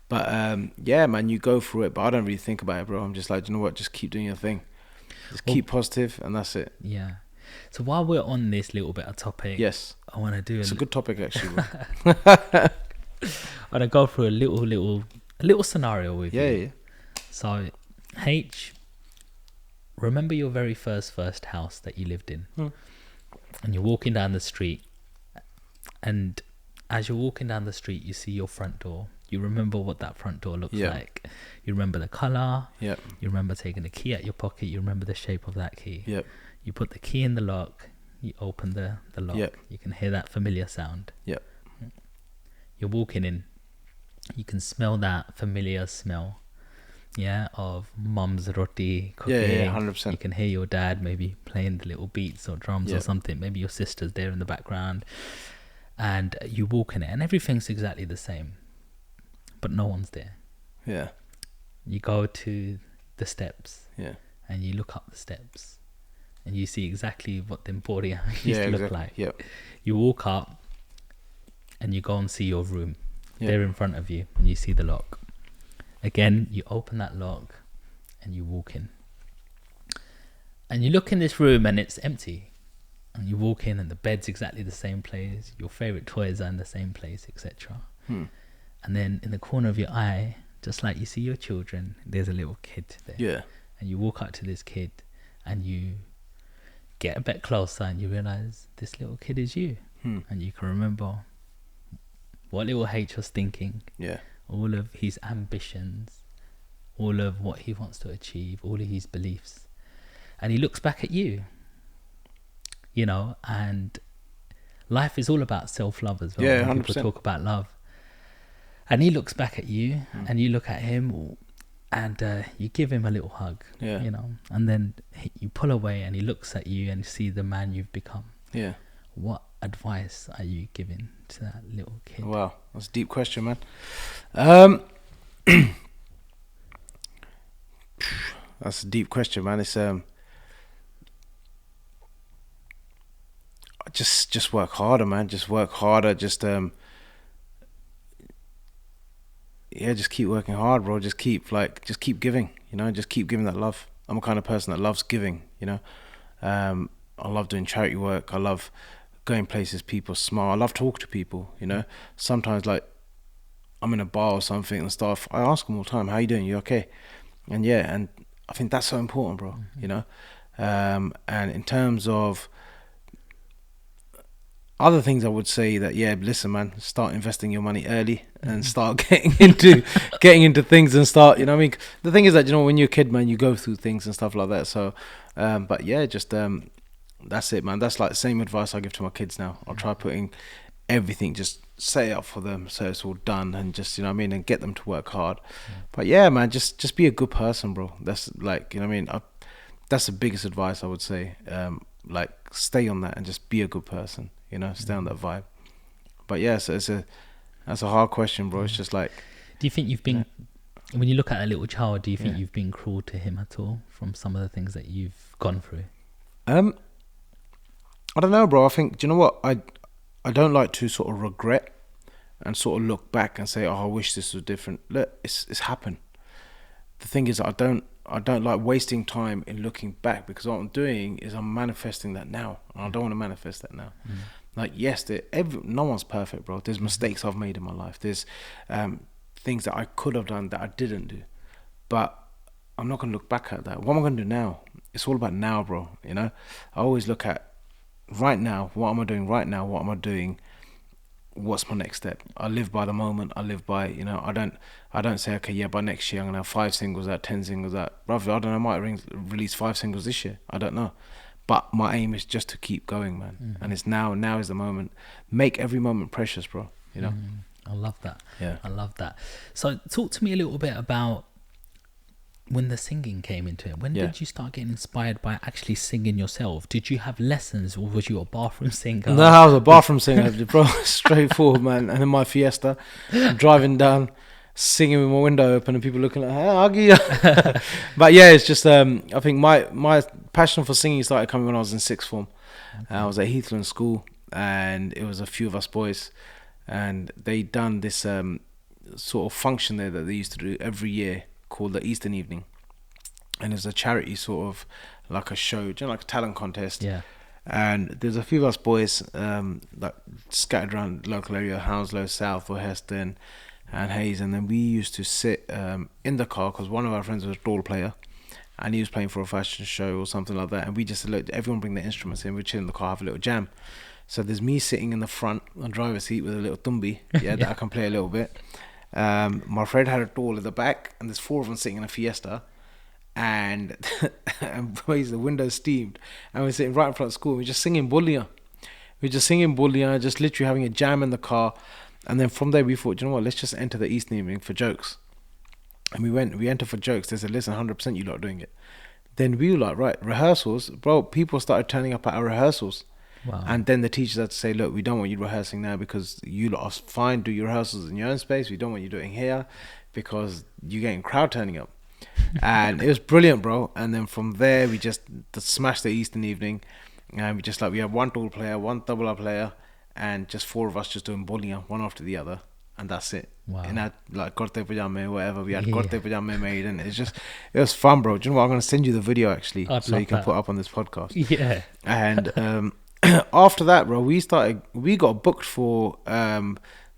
But yeah, man, you go through it. But I don't really think about it, bro. I'm just like, you know what? Just keep doing your thing. Just keep positive, and that's it. Yeah. So while we're on this little bit of topic, yes, I want to do. It's a good topic, actually, bro. I want to go through a little scenario with you. Yeah. So, H, remember your very first house that you lived in? And you're walking down the street, and as you're walking down the street, you see your front door. You remember what that front door looks like. You remember the colour. Yep. You remember taking the key out your pocket. You remember the shape of that key. Yep. You put the key in the lock. You open the lock. Yep. You can hear that familiar sound. Yep. You're walking in. You can smell that familiar smell. Yeah, of mum's roti cooking. Yeah, 100%. You can hear your dad maybe playing the little beats or drums or something. Maybe your sister's there in the background. And you walk in it and everything's exactly the same. But no one's there. Yeah. You go to the steps. Yeah. And you look up the steps. And you see exactly what the Emporia used to look like. Yep. You walk up and you go and see your room. Yep. There in front of you. And you see the lock. Again, you open that lock and you walk in. And you look in this room and it's empty. And you walk in and the bed's exactly the same place. Your favourite toys are in the same place, etc. And then in the corner of your eye, just like you see your children, there's a little kid there. Yeah. And you walk up to this kid and you get a bit closer and you realise this little kid is you. And you can remember what little H was thinking. Yeah. All of his ambitions, all of what he wants to achieve, all of his beliefs. And he looks back at you, you know, and life is all about self-love as well. Yeah, When 100%. people talk about love. And he looks back at you and you look at him and you give him a little hug, you know, and then you pull away and he looks at you and you see the man you've become. Yeah. What advice are you giving to that little kid? Wow, that's a deep question, man. That's a deep question, man. It's just work harder, man. Just work harder. Just keep working hard, bro. Just keep giving. You know, just keep giving that love. I'm a kind of person that loves giving. You know, I love doing charity work. I love going places people smile. I love talking to people, you know. Sometimes, like, I'm in a bar or something and stuff, I ask them all the time, how you doing, you okay? And and I think that's so important, bro. You know. And in terms of other things, I would say that, listen, man, start investing your money early and start getting into things and start, you know what I mean? The thing is that, you know, when you're a kid, man, you go through things and stuff like that. So but that's it, man. That's like the same advice I give to my kids now. I'll try putting everything, just set it up for them so it's all done, and just, you know what I mean, and get them to work hard. But yeah, man, just be a good person, bro. That's like, you know what I mean, that's the biggest advice I would say. Like, stay on that and just be a good person, you know, stay on that vibe. But yeah, so that's a hard question, bro. It's just like, do you think you've been, when you look at a little child, do you think you've been cruel to him at all from some of the things that you've gone through? I don't know, bro. I think, do you know what? I don't like to sort of regret and sort of look back and say, oh, I wish this was different. Look, it's happened. The thing is, I don't like wasting time in looking back, because what I'm doing is I'm manifesting that now, and I don't want to manifest that now. Like, yes, no one's perfect, bro. There's mistakes I've made in my life. There's things that I could have done that I didn't do, but I'm not going to look back at that. What am I going to do now? It's all about now, bro. You know, I always look at right now. What am I doing right now? What am I doing what's my next step. I live by the moment. I live by, you know, I don't say, okay, yeah, by next year I'm gonna have 5 singles out, 10 singles out. Brother, I don't know, I might release 5 singles this year. I don't know. But my aim is just to keep going, man. And it's now is the moment. Make every moment precious, bro. You know? I love that. Yeah. I love that. So talk to me a little bit about when the singing came into it. When did you start getting inspired by actually singing yourself? Did you have lessons, or was you a bathroom singer? No, I was a bathroom singer, bro. Straightforward, man. And in my Fiesta, I'm driving down, singing with my window open, and people looking like, "Hey, Aggie." But yeah, it's just I think my passion for singing started coming when I was in sixth form. I was at Heathland School, and it was a few of us boys, and they done this sort of function there that they used to do every year called the Eastern Evening, and it's a charity sort of like a show, you know, like a talent contest. Yeah. And there's a few of us boys like scattered around the local area, Hounslow, South or Heston and Hayes, and then we used to sit in the car because one of our friends was a doll player and he was playing for a fashion show or something like that, and we just let everyone bring their instruments in, we'd chill in the car, have a little jam. So there's me sitting in the front on driver's seat with a little tumbi, that I can play a little bit. My friend had a doll at the back, and there's 4 of them sitting in a Fiesta, and the window steamed, and we're sitting right in front of school. We're just singing Bullion. Just literally having a jam in the car. And then from there we thought, you know what, let's just enter the Eastern Evening for jokes. And we entered for jokes. They said, listen, 100% you lot are doing it. Then we were like, right, rehearsals, bro. People started turning up at our rehearsals. Wow. And then the teachers had to say, look, we don't want you rehearsing now because you lot are fine, do your rehearsals in your own space. We don't want you doing here because you're getting crowd turning up. And it was brilliant, bro. And then from there, we just smashed the Eastern Evening. And we have one double player, one double R player, and just 4 of us just doing bowling one after the other. And that's it. Wow. And that, like, corte pajame, whatever. We had corte pajame made. And it was fun, bro. Do you know what? I'm going to send you the video, actually, so you can put up on this podcast. Yeah. And after that, bro, we got booked for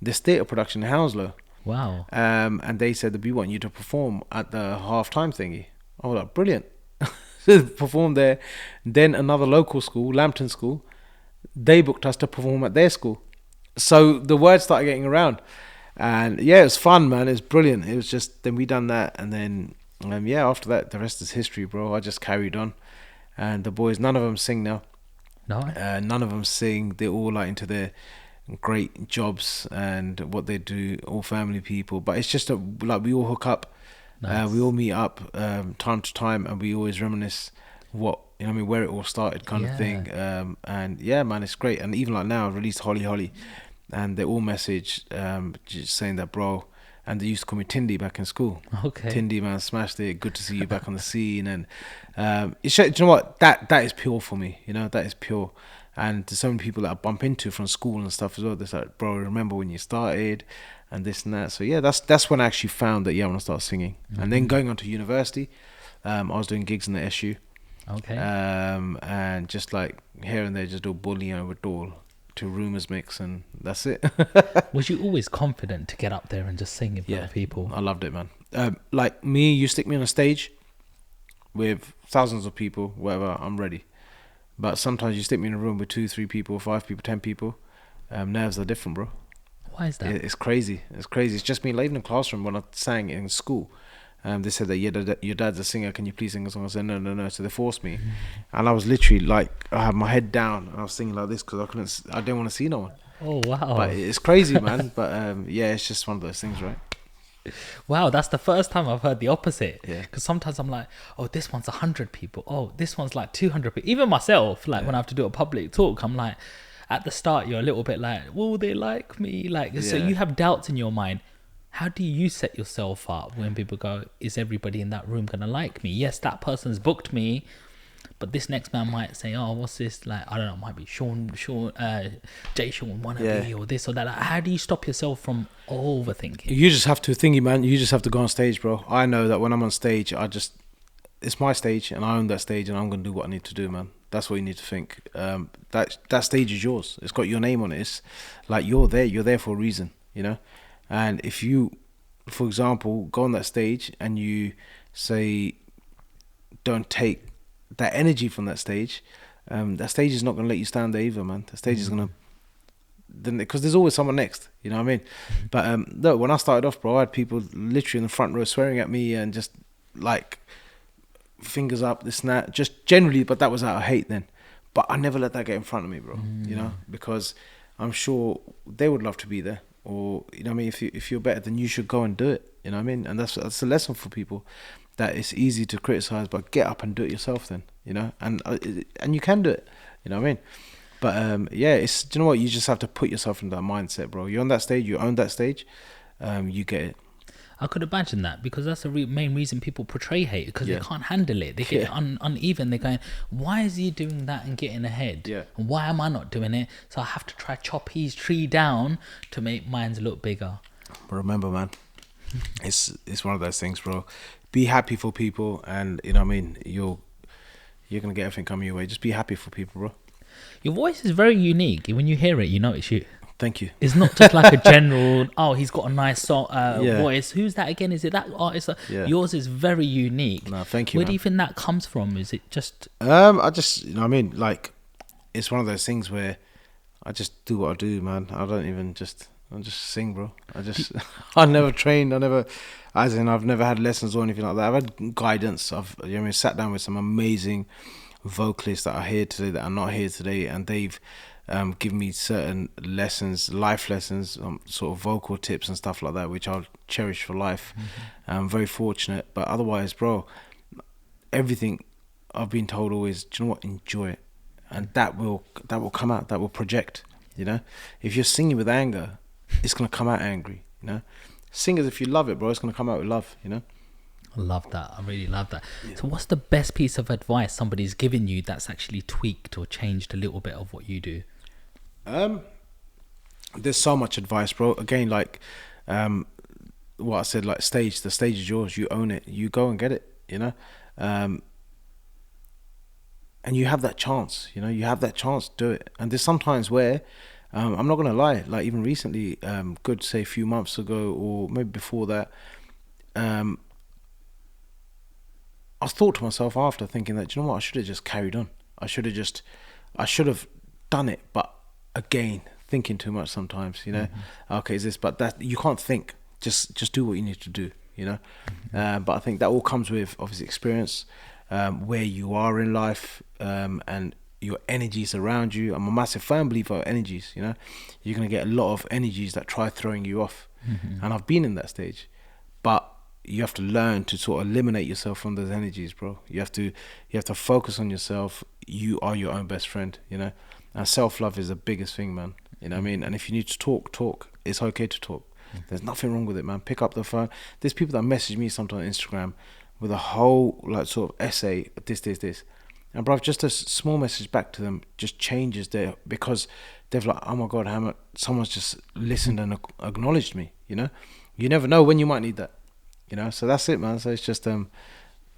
this theatre production in Hounslow. Wow. And they said that we want you to perform at the half-time thingy. I was like, brilliant. Performed there. Then another local school, Lambton School, they booked us to perform at their school. So the word started getting around. And yeah, it was fun, man. It was brilliant. It was just, then we done that. And then, after that, the rest is history, bro. I just carried on. And the boys, none of them sing now. No. None of them sing. They're all like into their great jobs and what they do, all family people. But it's just like we all hook up. Nice. We all meet up time to time, and we always reminisce where it all started, kind of thing. And yeah, man, it's great. And even like now, I released Holly, and they all message just saying that, bro. And they used to call me Tindy back in school. Okay. Tindy, man, smashed it. Good to see you back on the scene. And do you know what? That is pure for me. You know, that is pure. And there's so many people that I bump into from school and stuff as well. They're like, bro, remember when you started and this and that. So yeah, that's when I actually found that, I want to start singing. Mm-hmm. And then going on to university, I was doing gigs in the SU. Okay. And just like here and there, just do bullying with Doll to Rumours mix, and that's it. Was you always confident to get up there and just sing in front of people? I loved it, man. Like me, you stick me on a stage with thousands of people, whatever, I'm ready. But sometimes you stick me in a room with 2, 3 people, 5 people, 10 people, nerves are different, bro. Why is that? It's crazy. It's just me, like, even in the classroom when I sang in school. They said that your dad's a singer, can you please sing a song? I said no. So they forced me, and I was literally like, I had my head down and I was singing like this because I didn't want to see no one. Oh wow! But it's crazy, man. But it's just one of those things, right? Wow, that's the first time I've heard the opposite. Yeah. Because sometimes I'm like, oh, this one's 100 people. Oh, this one's like 200 people. Even myself, like when I have to do a public talk, I'm like, at the start, you're a little bit like, will they like me? So you have doubts in your mind. How do you set yourself up when people go, is everybody in that room going to like me? Yes, that person's booked me, but this next man might say, oh, what's this? Like, I don't know, it might be Sean, Jay Sean wannabe or this or that. Like, how do you stop yourself from overthinking? You just have to thingy, man. You just have to go on stage, bro. I know that when I'm on stage, it's my stage and I own that stage and I'm going to do what I need to do, man. That's what you need to think. That stage is yours. It's got your name on it. It's like you're there for a reason, you know? And if you, for example, go on that stage and you say, don't take that energy from that stage is not going to let you stand there either, man. The stage is going to then because there's always someone next, you know what I mean? But no, when I started off, bro, I had people literally in the front row swearing at me and just like fingers up, this and that, just generally, but that was out of hate then. But I never let that get in front of me, bro, you know, because I'm sure they would love to be there, or, you know what I mean, if you're better, then you should go and do it, you know what I mean? And that's a lesson for people, that it's easy to criticize, but get up and do it yourself then, you know, and you can do it, you know what I mean? But yeah, it's, do you know what, you just have to put yourself in that mindset, bro. You're on that stage, you own that stage, you get it. I could imagine that, because that's the main reason people portray hate, because they can't handle it. They get uneven. They're going, why is he doing that and getting ahead? Yeah. And why am I not doing it? So I have to try chop his tree down to make mine look bigger. But remember, man, it's one of those things, bro. Be happy for people, and you know what I mean, you're gonna get everything coming your way. Just be happy for people, bro. Your voice is very unique. When you hear it, you know it's you. Thank you. It's not just like a general, oh, he's got a nice voice. Who's that again? Is it that artist? Yours is very unique. No, thank you. Where do you think that comes from? Is it just... I just, you know what I mean? Like, it's one of those things where I just do what I do, man. I just sing, bro. I never trained. I've never had lessons or anything like that. I've had guidance. You know what I mean, sat down with some amazing vocalists that are here today, that are not here today, and they've given me certain lessons, life lessons, sort of vocal tips and stuff like that, which I'll cherish for life. I'm very fortunate. But otherwise, bro, everything I've been told always, do you know what, enjoy it, and that will come out, that will project, you know. If you're singing with anger, it's gonna come out angry, you know. Sing as if you love it, bro. It's gonna come out with love, you know. I love that. I really love that. Yeah. So what's the best piece of advice somebody's given you that's actually tweaked or changed a little bit of what you do? There's so much advice, bro. Again, like what I said, like the stage is yours. You own it. You go and get it, you know. And you have that chance, you know. You have that chance to do it. And there's sometimes where I'm not gonna lie, like even recently, good say a few months ago or maybe before that, I thought to myself after, thinking that, you know what, I should have just carried on. I should have done it. But again, thinking too much sometimes, you know. Okay, is this, but that, you can't think. Just do what you need to do, you know. But I think that all comes with obviously experience, where you are in life, and your energies around you. I'm a massive fan believer of energies, you know. You're gonna get a lot of energies that try throwing you off, and I've been in that stage, but you have to learn to sort of eliminate yourself from those energies, bro. You have to focus on yourself. You are your own best friend, you know. And self-love is the biggest thing, man. You know what I mean? And if you need to talk. It's okay to talk. There's nothing wrong with it, man. Pick up the phone. There's people that message me sometimes on Instagram with a whole like sort of essay, this. And bro, just a small message back to them just changes their, because they're like, oh my God, someone's just listened and acknowledged me, you know? You never know when you might need that, you know? So that's it, man. So it's just,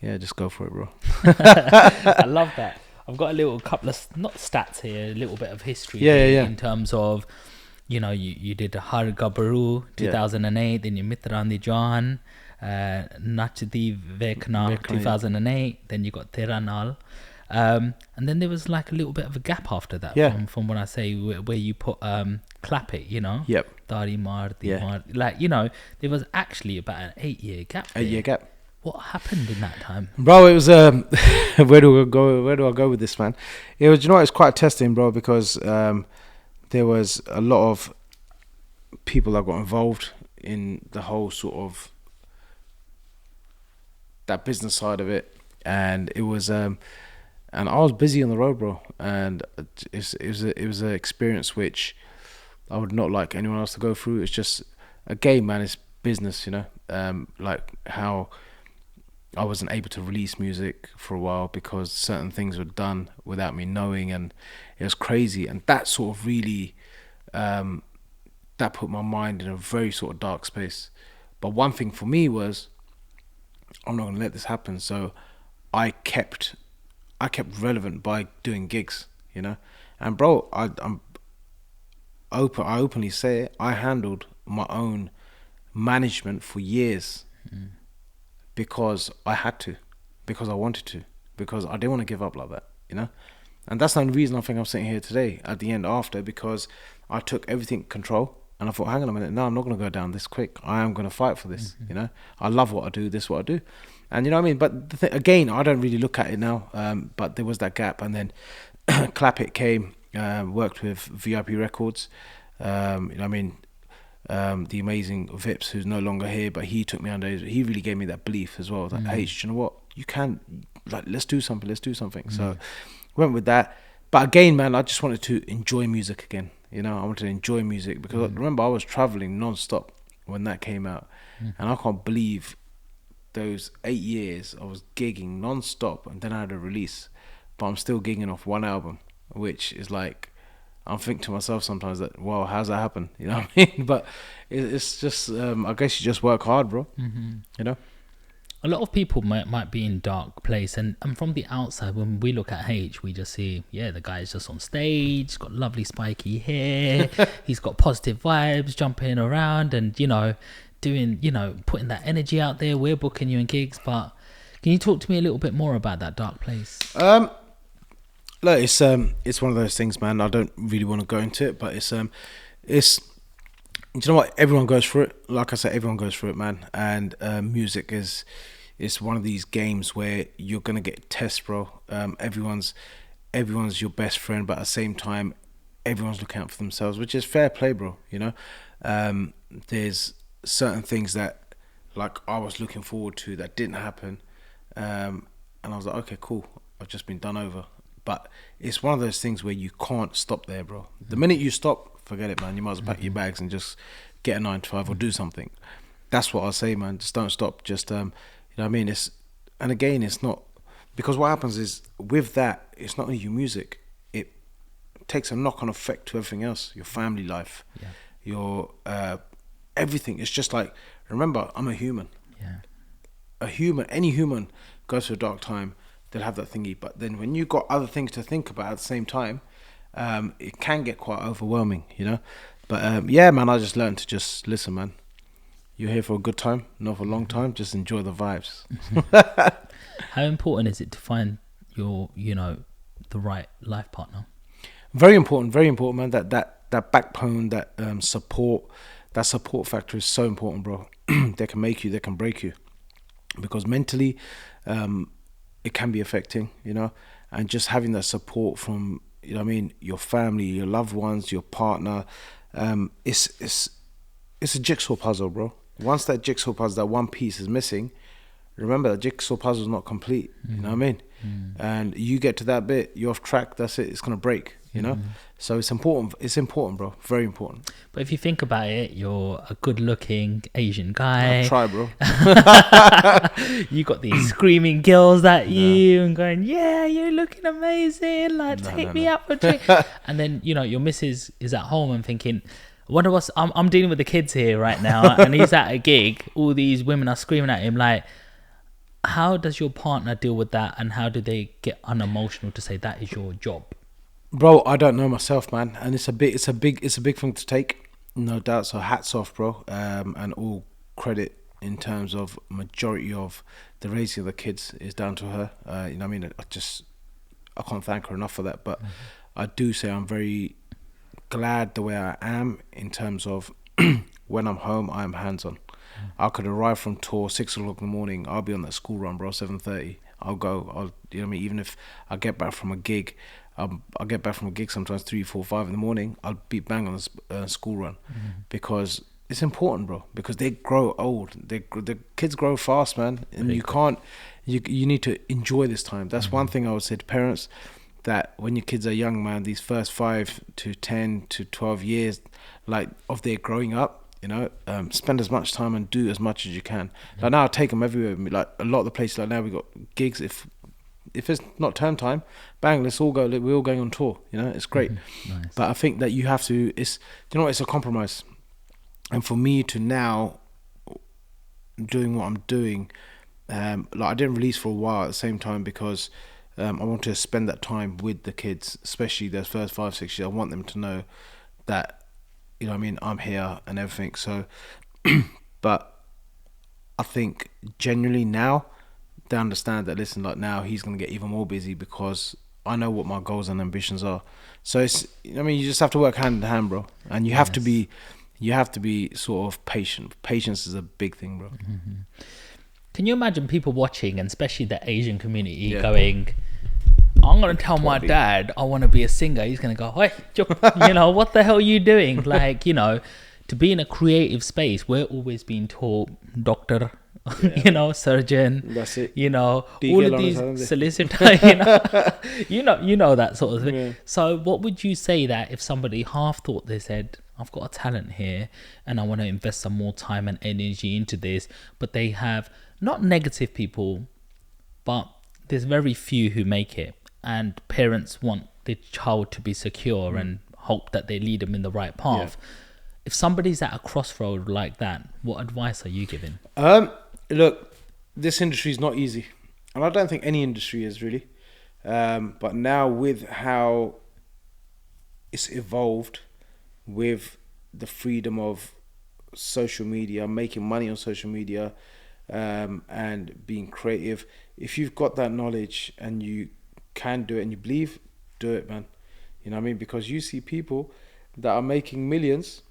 just go for it, bro. I love that. I've got a little couple of, not stats here, a little bit of history in terms of, you know, you did Har Gabaru 2008, then you Mitrandi Jahan, Nachdi Vekna 2008, then you got Teranal. And then there was like a little bit of a gap after that, from when I say where you put clap it, you know. Dari Mar, like, you know, there was actually about an 8-year gap. 8-year gap. What happened in that time, bro? It was where do I go with this, man? It was, you know, it was quite testing, bro, because there was a lot of people that got involved in the whole sort of that business side of it, and it was and I was busy on the road, bro, and it was an experience which I would not like anyone else to go through. It's just a game, man. It's business, you know. Like how I wasn't able to release music for a while because certain things were done without me knowing, and it was crazy. And that sort of really that put my mind in a very sort of dark space. But one thing for me was, I'm not gonna let this happen. So I kept relevant by doing gigs, you know. And bro, I openly say it, I handled my own management for years because I had to, because I wanted to, because I didn't want to give up like that, you know. And that's the only reason I think I'm sitting here today at the end after, because I took everything control and I thought, hang on a minute, no, I'm not going to go down this quick. I am going to fight for this, you know. I love what I do, this is what I do. And you know what I mean? But again, I don't really look at it now, but there was that gap. And then Clap It came, worked with VIP Records, you know what I mean? The amazing Vips, who's no longer here, but he took me under. He really gave me that belief as well. That H, you know what, you can, like, let's do something. So went with that. But again, man, I just wanted to enjoy music again. You know, I wanted to enjoy music because remember I was traveling non-stop when that came out, and I can't believe those 8 years I was gigging non-stop, and then I had a release, but I'm still gigging off one album, which is like, I'm thinking to myself sometimes that, wow, how's that happen? You know what I mean? But it's just, I guess you just work hard, bro. You know? A lot of people might be in dark place, and from the outside, when we look at H, we just see, yeah, the guy's just on stage, he's got lovely spiky hair, he's got positive vibes, jumping around, and, you know, doing, you know, putting that energy out there. We're booking you in gigs, but can you talk to me a little bit more about that dark place? Look, it's one of those things, man. I don't really want to go into it, but it's you know what? Everyone goes through it. Like I said, everyone goes through it, man. And music is one of these games where you're gonna get tests, bro. Everyone's your best friend, but at the same time, everyone's looking out for themselves, which is fair play, bro. You know, there's certain things that, like, I was looking forward to that didn't happen, and I was like, okay, cool. I've just been done over. But it's one of those things where you can't stop there, bro. The minute you stop, forget it, man. You might as well pack your bags and just get a 9 to 5 or do something. That's what I say, man. Just don't stop. Just you know what I mean? And again, it's not, because what happens is with that, it's not only your music. It takes a knock-on effect to everything else. Your family life, your everything. It's just like, remember, I'm a human. Any human goes through a dark time. They'll have that thingy, but then when you've got other things to think about at the same time, it can get quite overwhelming, you know. But yeah, man, I just learned to just listen, man. You're here for a good time, not for a long time. Just enjoy the vibes. How important is it to find your, you know, the right life partner? Very important, man. That backbone, that support factor is so important, bro. They can make you, they can break you, because mentally, it can be affecting, you know. And just having that support from, you know what I mean, your family, your loved ones, your partner, it's a jigsaw puzzle, bro. Once that jigsaw puzzle, that one piece is missing, remember, the jigsaw puzzle is not complete. You know what I mean? And you get to that bit, you're off track, that's it, it's gonna break, you know. So it's important, bro. Very important. But if you think about it, you're a good looking Asian guy. I'll try, bro. You got these screaming girls at you and going, yeah, you're looking amazing, like, take me out for a drink. And then, you know, your missus is at home and thinking, wonder what's, I'm dealing with the kids here right now, and he's at a gig, all these women are screaming at him. Like, how does your partner deal with that, and how do they get unemotional to say that is your job? Bro, I don't know myself, man, and it's a big thing to take, no doubt. So hats off, bro, and all credit in terms of majority of the raising of the kids is down to her. You know what I mean? I can't thank her enough for that. But I do say I'm very glad the way I am in terms of when I'm home, I'm hands on. I could arrive from tour 6 o'clock in the morning. I'll be on that school run, bro. 7:30. I'll go. You know what I mean? Even if I get back from a gig. I'll get back from a gig sometimes 3, 4, 5 in the morning. I'll be bang on the school run, because it's important, bro. Because they grow old. The kids grow fast, man, and you can't. You need to enjoy this time. That's one thing I would say to parents, that when your kids are young, man, these first 5 to 10 to 12 years, like, of their growing up, you know, spend as much time and do as much as you can. Like now, I take them everywhere with me. Like a lot of the places, like now we got gigs. If it's not term time, bang, let's all go. We're all going on tour. You know, it's great. Nice. But I think that you have to. It's, you know, it's a compromise. And for me to now doing what I'm doing, like, I didn't release for a while at the same time because I want to spend that time with the kids, especially their first 5, 6 years. I want them to know that, you know what I mean, I'm here and everything. So, but I think genuinely now, they understand that, listen, like, now he's going to get even more busy because I know what my goals and ambitions are. So it's, I mean, you just have to work hand in hand, bro, and you have to be sort of patient. Patience is a big thing, bro. Can you imagine people watching, and especially the Asian community, going, I'm going to tell my dad I want to be a singer. He's going to go, hey, you know, what the hell are you doing? Like, you know, to be in a creative space, we're always being taught doctor, you know, surgeon. That's it. You know, all of these solicitor, you know that sort of thing. Yeah. So what would you say that if somebody half thought they said, I've got a talent here and I want to invest some more time and energy into this, but they have not negative people, but there's very few who make it, and parents want the child to be secure and hope that they lead them in the right path. If somebody's at a crossroad like that, what advice are you giving? Look, this industry is not easy, and I don't think any industry is really. But now with how it's evolved, with the freedom of social media, making money on social media, and being creative, if you've got that knowledge and you can do it and you believe, do it, man. You know what I mean? Because you see people that are making millions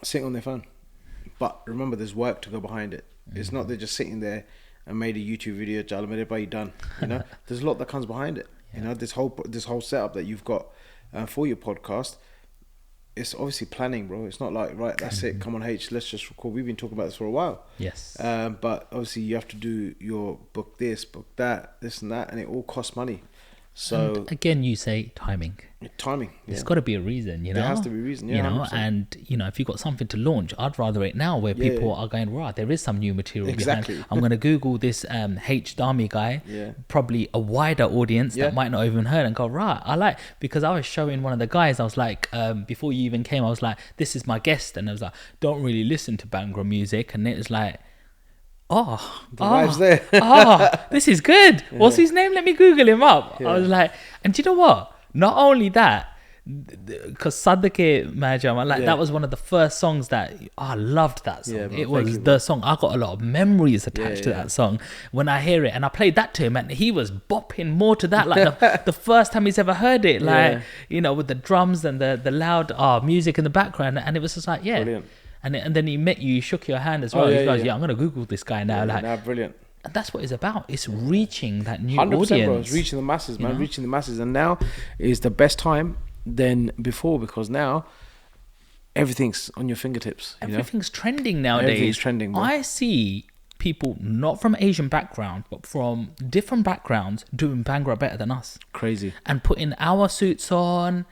sitting on their phone, but remember, there's work to go behind it. It's not they're just sitting there and made a YouTube video, everybody done. You know, there's a lot that comes behind it. You know, this whole setup that you've got for your podcast. It's obviously planning, bro. It's not like, right, that's it, come on H, let's just record. We've been talking about this for a while. Yes. But obviously you have to do your book this, book that, this and that, and it all costs money. So and again, you say timing. Timing. There's got to be a reason, you know. There has to be a reason, you know. 100%. And you know, if you've got something to launch, I'd rather it now, where people are going, right, there is some new material behind. I'm going to Google this H Dhami guy, probably a wider audience that might not even heard, and go, right, I like, because I was showing one of the guys, I was like, before you even came, I was like, this is my guest, and I was like, don't really listen to Bhangra music, and it was like, the vibes there. This is good. What's his name? Let me Google him up. I was like, and do you know what? Not only that, because Sadake Majam, like that was one of the first songs that I loved. That song. It was the song. I got a lot of memories attached to that song when I hear it, and I played that to him, and he was bopping more to that, like the first time he's ever heard it, like you know, with the drums and the loud music in the background, and it was just like brilliant. And then he met you, shook your hand as well. He goes, I'm going to Google this guy now. Brilliant. And that's what it's about. It's reaching that new 100%, audience. bro. It's reaching the masses, man. Reaching the masses. And now is the best time than before, because now everything's on your fingertips. Everything's trending nowadays. Everything's trending, bro. I see people not from Asian background, but from different backgrounds doing Bhangra better than us. Crazy. And putting our suits on,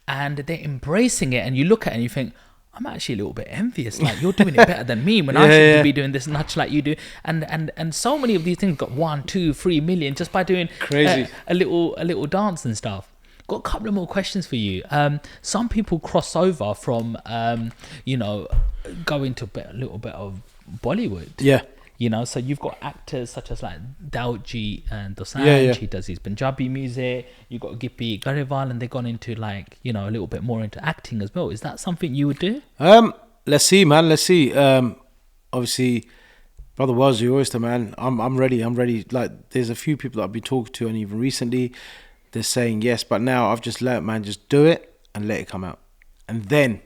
and they're embracing it. And you look at it and you think, I'm actually a little bit envious. Like, you're doing it better than me when I should be doing this much like you do. And so many of these things got 1, 2, 3 million just by doing crazy a little dance and stuff. Got a couple of more questions for you. Some people cross over from you know, going to a little bit of Bollywood. Yeah. You know, so you've got actors such as like Daoji and Dosanjh. He does his Punjabi music. You've got Gippy Garewal, and they've gone into, like, you know, a little bit more into acting as well. Is that something you would do? Let's see, man. Let's see. Obviously, Brother Wells, your oyster, man. I'm ready. Like, there's a few people that I've been talking to, and even recently, they're saying yes. But now I've just learnt, man, just do it and let it come out, and then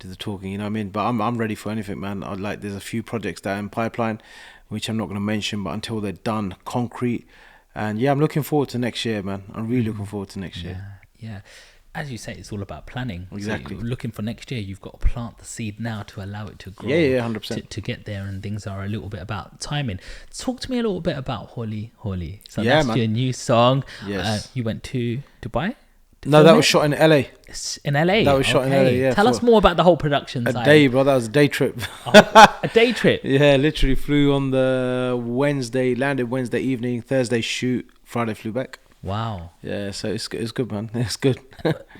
do the talking. You know what I mean? But I'm ready for anything, man. There's a few projects that are in pipeline, which I'm not going to mention, but until they're done, concrete. And I'm looking forward to next year, man. I'm really looking forward to next year. Yeah. As you say, it's all about planning. Exactly. So you're looking for next year, you've got to plant the seed now to allow it to grow. 100%. To get there, and things are a little bit about timing. Talk to me a little bit about Holi. So that's your new song. Yes. You went to Dubai? No, that was shot in LA. It's in LA? That was shot in LA, yeah. Tell us more about the whole production side. A day, bro. That was a day trip. A day trip? Yeah, literally flew on the Wednesday, landed Wednesday evening, Thursday shoot, Friday flew back. Wow. Yeah, so it's good, man. It's good.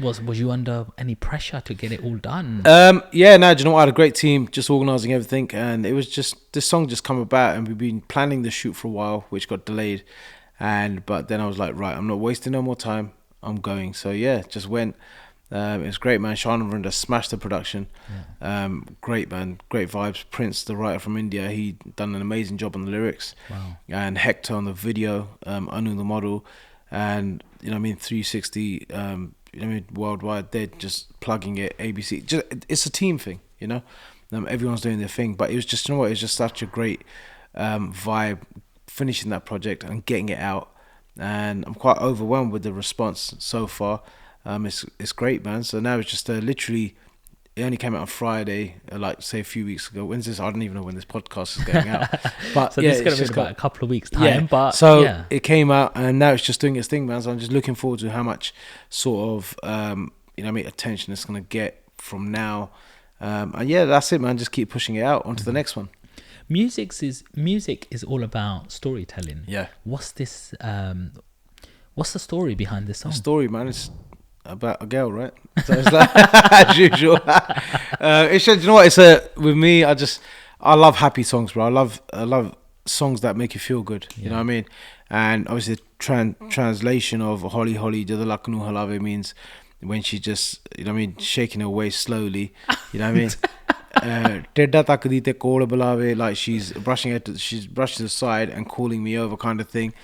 Was you under any pressure to get it all done? Yeah, no, do you know what? I had a great team just organising everything, and it was just, this song just come about, and we've been planning the shoot for a while, which got delayed. But then I was like, right, I'm not wasting no more time. I'm going. So yeah, just went. It was great, man. Shana Vrinda smashed the production. Great, man. Great vibes. Prince, the writer from India, he done an amazing job on the lyrics. Wow. And Hector on the video, Anu the model. and 360, worldwide, they're just plugging it. ABC, it's a team thing, everyone's doing their thing. But it was just, it was just such a great vibe finishing that project and getting it out, and I'm quite overwhelmed with the response so far. It's great, man. So now it's just literally, it only came out on Friday, like say a few weeks ago. When's this? I don't even know when this podcast is going out. But so this is going to be about a couple of weeks time. Yeah. But so it came out, and now it's just doing its thing, man. So I'm just looking forward to how much sort of attention it's going to get from now. And yeah, that's it, man. Just keep pushing it out onto the next one. Music is all about storytelling. Yeah. What's this? What's the story behind this song? The story, man, is about a girl, right? So it's like, as usual. It's just, what? With me, I love happy songs, bro. I love songs that make you feel good. You know what I mean? And obviously, the translation of Holly Holly Jada Laknu Halave means when she just, shaking her waist slowly. You know what I mean? Tedda takdi te kol bulave, like she's brushing aside and calling me over, kind of thing.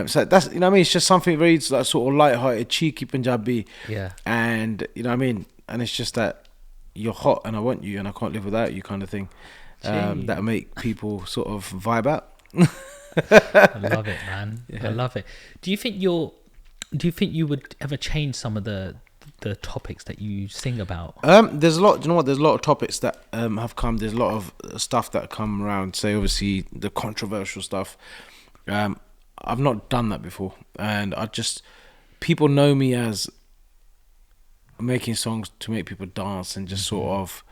So that's, it's just something very like sort of light-hearted, cheeky Punjabi. Yeah. And and it's just that you're hot and I want you and I can't live without you, kind of thing. That make people sort of vibe out. I love it, man. Yeah. I love it. Do you think you would ever change some of the topics that you sing about? There's a lot. There's a lot of topics that have come. There's a lot of stuff that come around. Say, obviously, the controversial stuff. I've not done that before, and people know me as making songs to make people dance and just sort of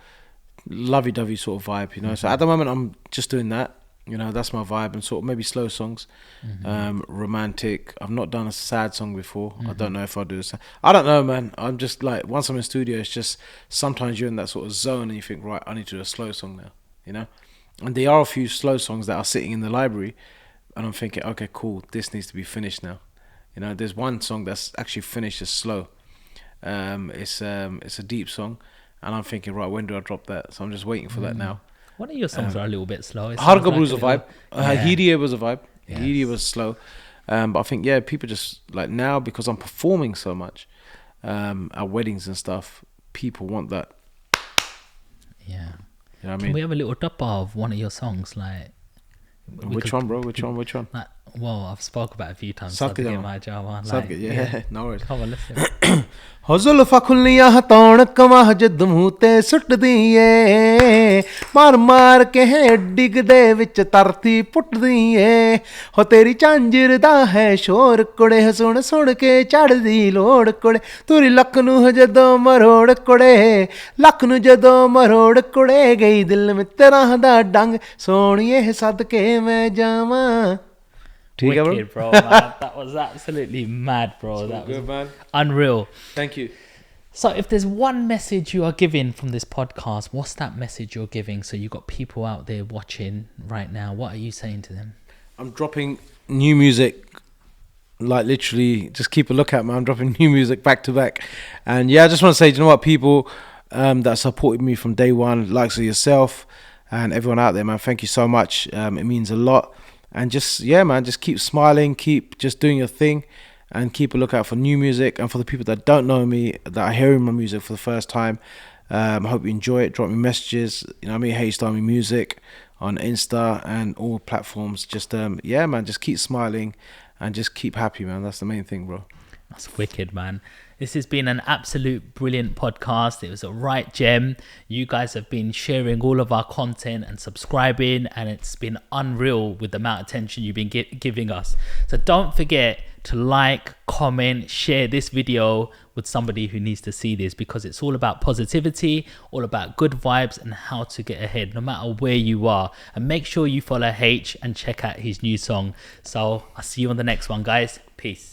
lovey-dovey sort of vibe, So at the moment, I'm just doing that. That's my vibe, and sort of maybe slow songs, romantic. I've not done a sad song before. I don't know if I'll do this. I don't know, man. I'm just like, once I'm in studio, it's just sometimes you're in that sort of zone and you think, right, I need to do a slow song now, And there are a few slow songs that are sitting in the library, and I'm thinking, okay, cool, this needs to be finished now. There's one song that's actually finished as slow. It's a deep song, and I'm thinking, right, when do I drop that? So I'm just waiting for that now. One of your songs are a little bit slow. Hargabru was a vibe. Hidiya was a vibe. Yes. Hidiya was slow. But I think, people just, like now, because I'm performing so much at weddings and stuff, people want that. Yeah. You know what I mean? Can we have a little dub of one of your songs? Like, Which one, bro? Which one? Like, well, I've spoke about it a few times. Yeah, no worries. Come on, listen. जुल्फा खुलियां Hathod कमां जद मूंह ते सुੱਟਦੀ ਏ ਮਾਰ ਮਾਰ ਕੇ ਡਿੱਗ ਦੇ ਵਿੱਚ ਧਰਤੀ ਪੁੱਟਦੀ ਏ ਹੋ ਤੇਰੀ ਝਾਂਜਰ ਦਾ ਹੈ ਸ਼ੋਰ ਕੁੜੇ ਸੁਣ ਸੁਣ ਕੇ ਚੜਦੀ ਲੋੜ ਕੁੜੇ ਤੁਰੀ ਲੱਕ ਨੂੰ ਜਦੋਂ ਮਰੋੜ ਕੁੜੇ ਲੱਕ ਨੂੰ ਜਦੋਂ ਮਰੋੜ ਕੁੜੇ ਗਈ ਦਿਲ ਮਿੱਤਰਾਂ ਦਾ ਡੰਗ ਸੋਹਣੀਏ ਸਦਕੇ ਮੈਂ ਜਾਵਾਂ. Wicked, bro, man. That was absolutely mad, bro. That was man. Unreal. Thank you. So if there's one message you are giving from this podcast, what's that message you're giving? So you've got people out there watching right now. What are you saying to them? I'm dropping new music, like literally, just keep a lookout, man. I'm dropping new music back to back. And yeah, I just want to say, do you know what, people that supported me from day one, likes of yourself and everyone out there, man, thank you so much. It means a lot. And just, man, just keep smiling, keep just doing your thing, and keep a lookout for new music. And for the people that don't know me, that are hearing my music for the first time, I hope you enjoy it. Drop me messages, H Dhami Music on Insta and all platforms. Just, man, just keep smiling and just keep happy, man. That's the main thing, bro. That's wicked, man. This has been an absolute brilliant podcast. It was a right gem. You guys have been sharing all of our content and subscribing, and it's been unreal with the amount of attention you've been giving us. So don't forget to like, comment, share this video with somebody who needs to see this, because it's all about positivity, all about good vibes and how to get ahead no matter where you are. And make sure you follow H and check out his new song. So I'll see you on the next one, guys. Peace.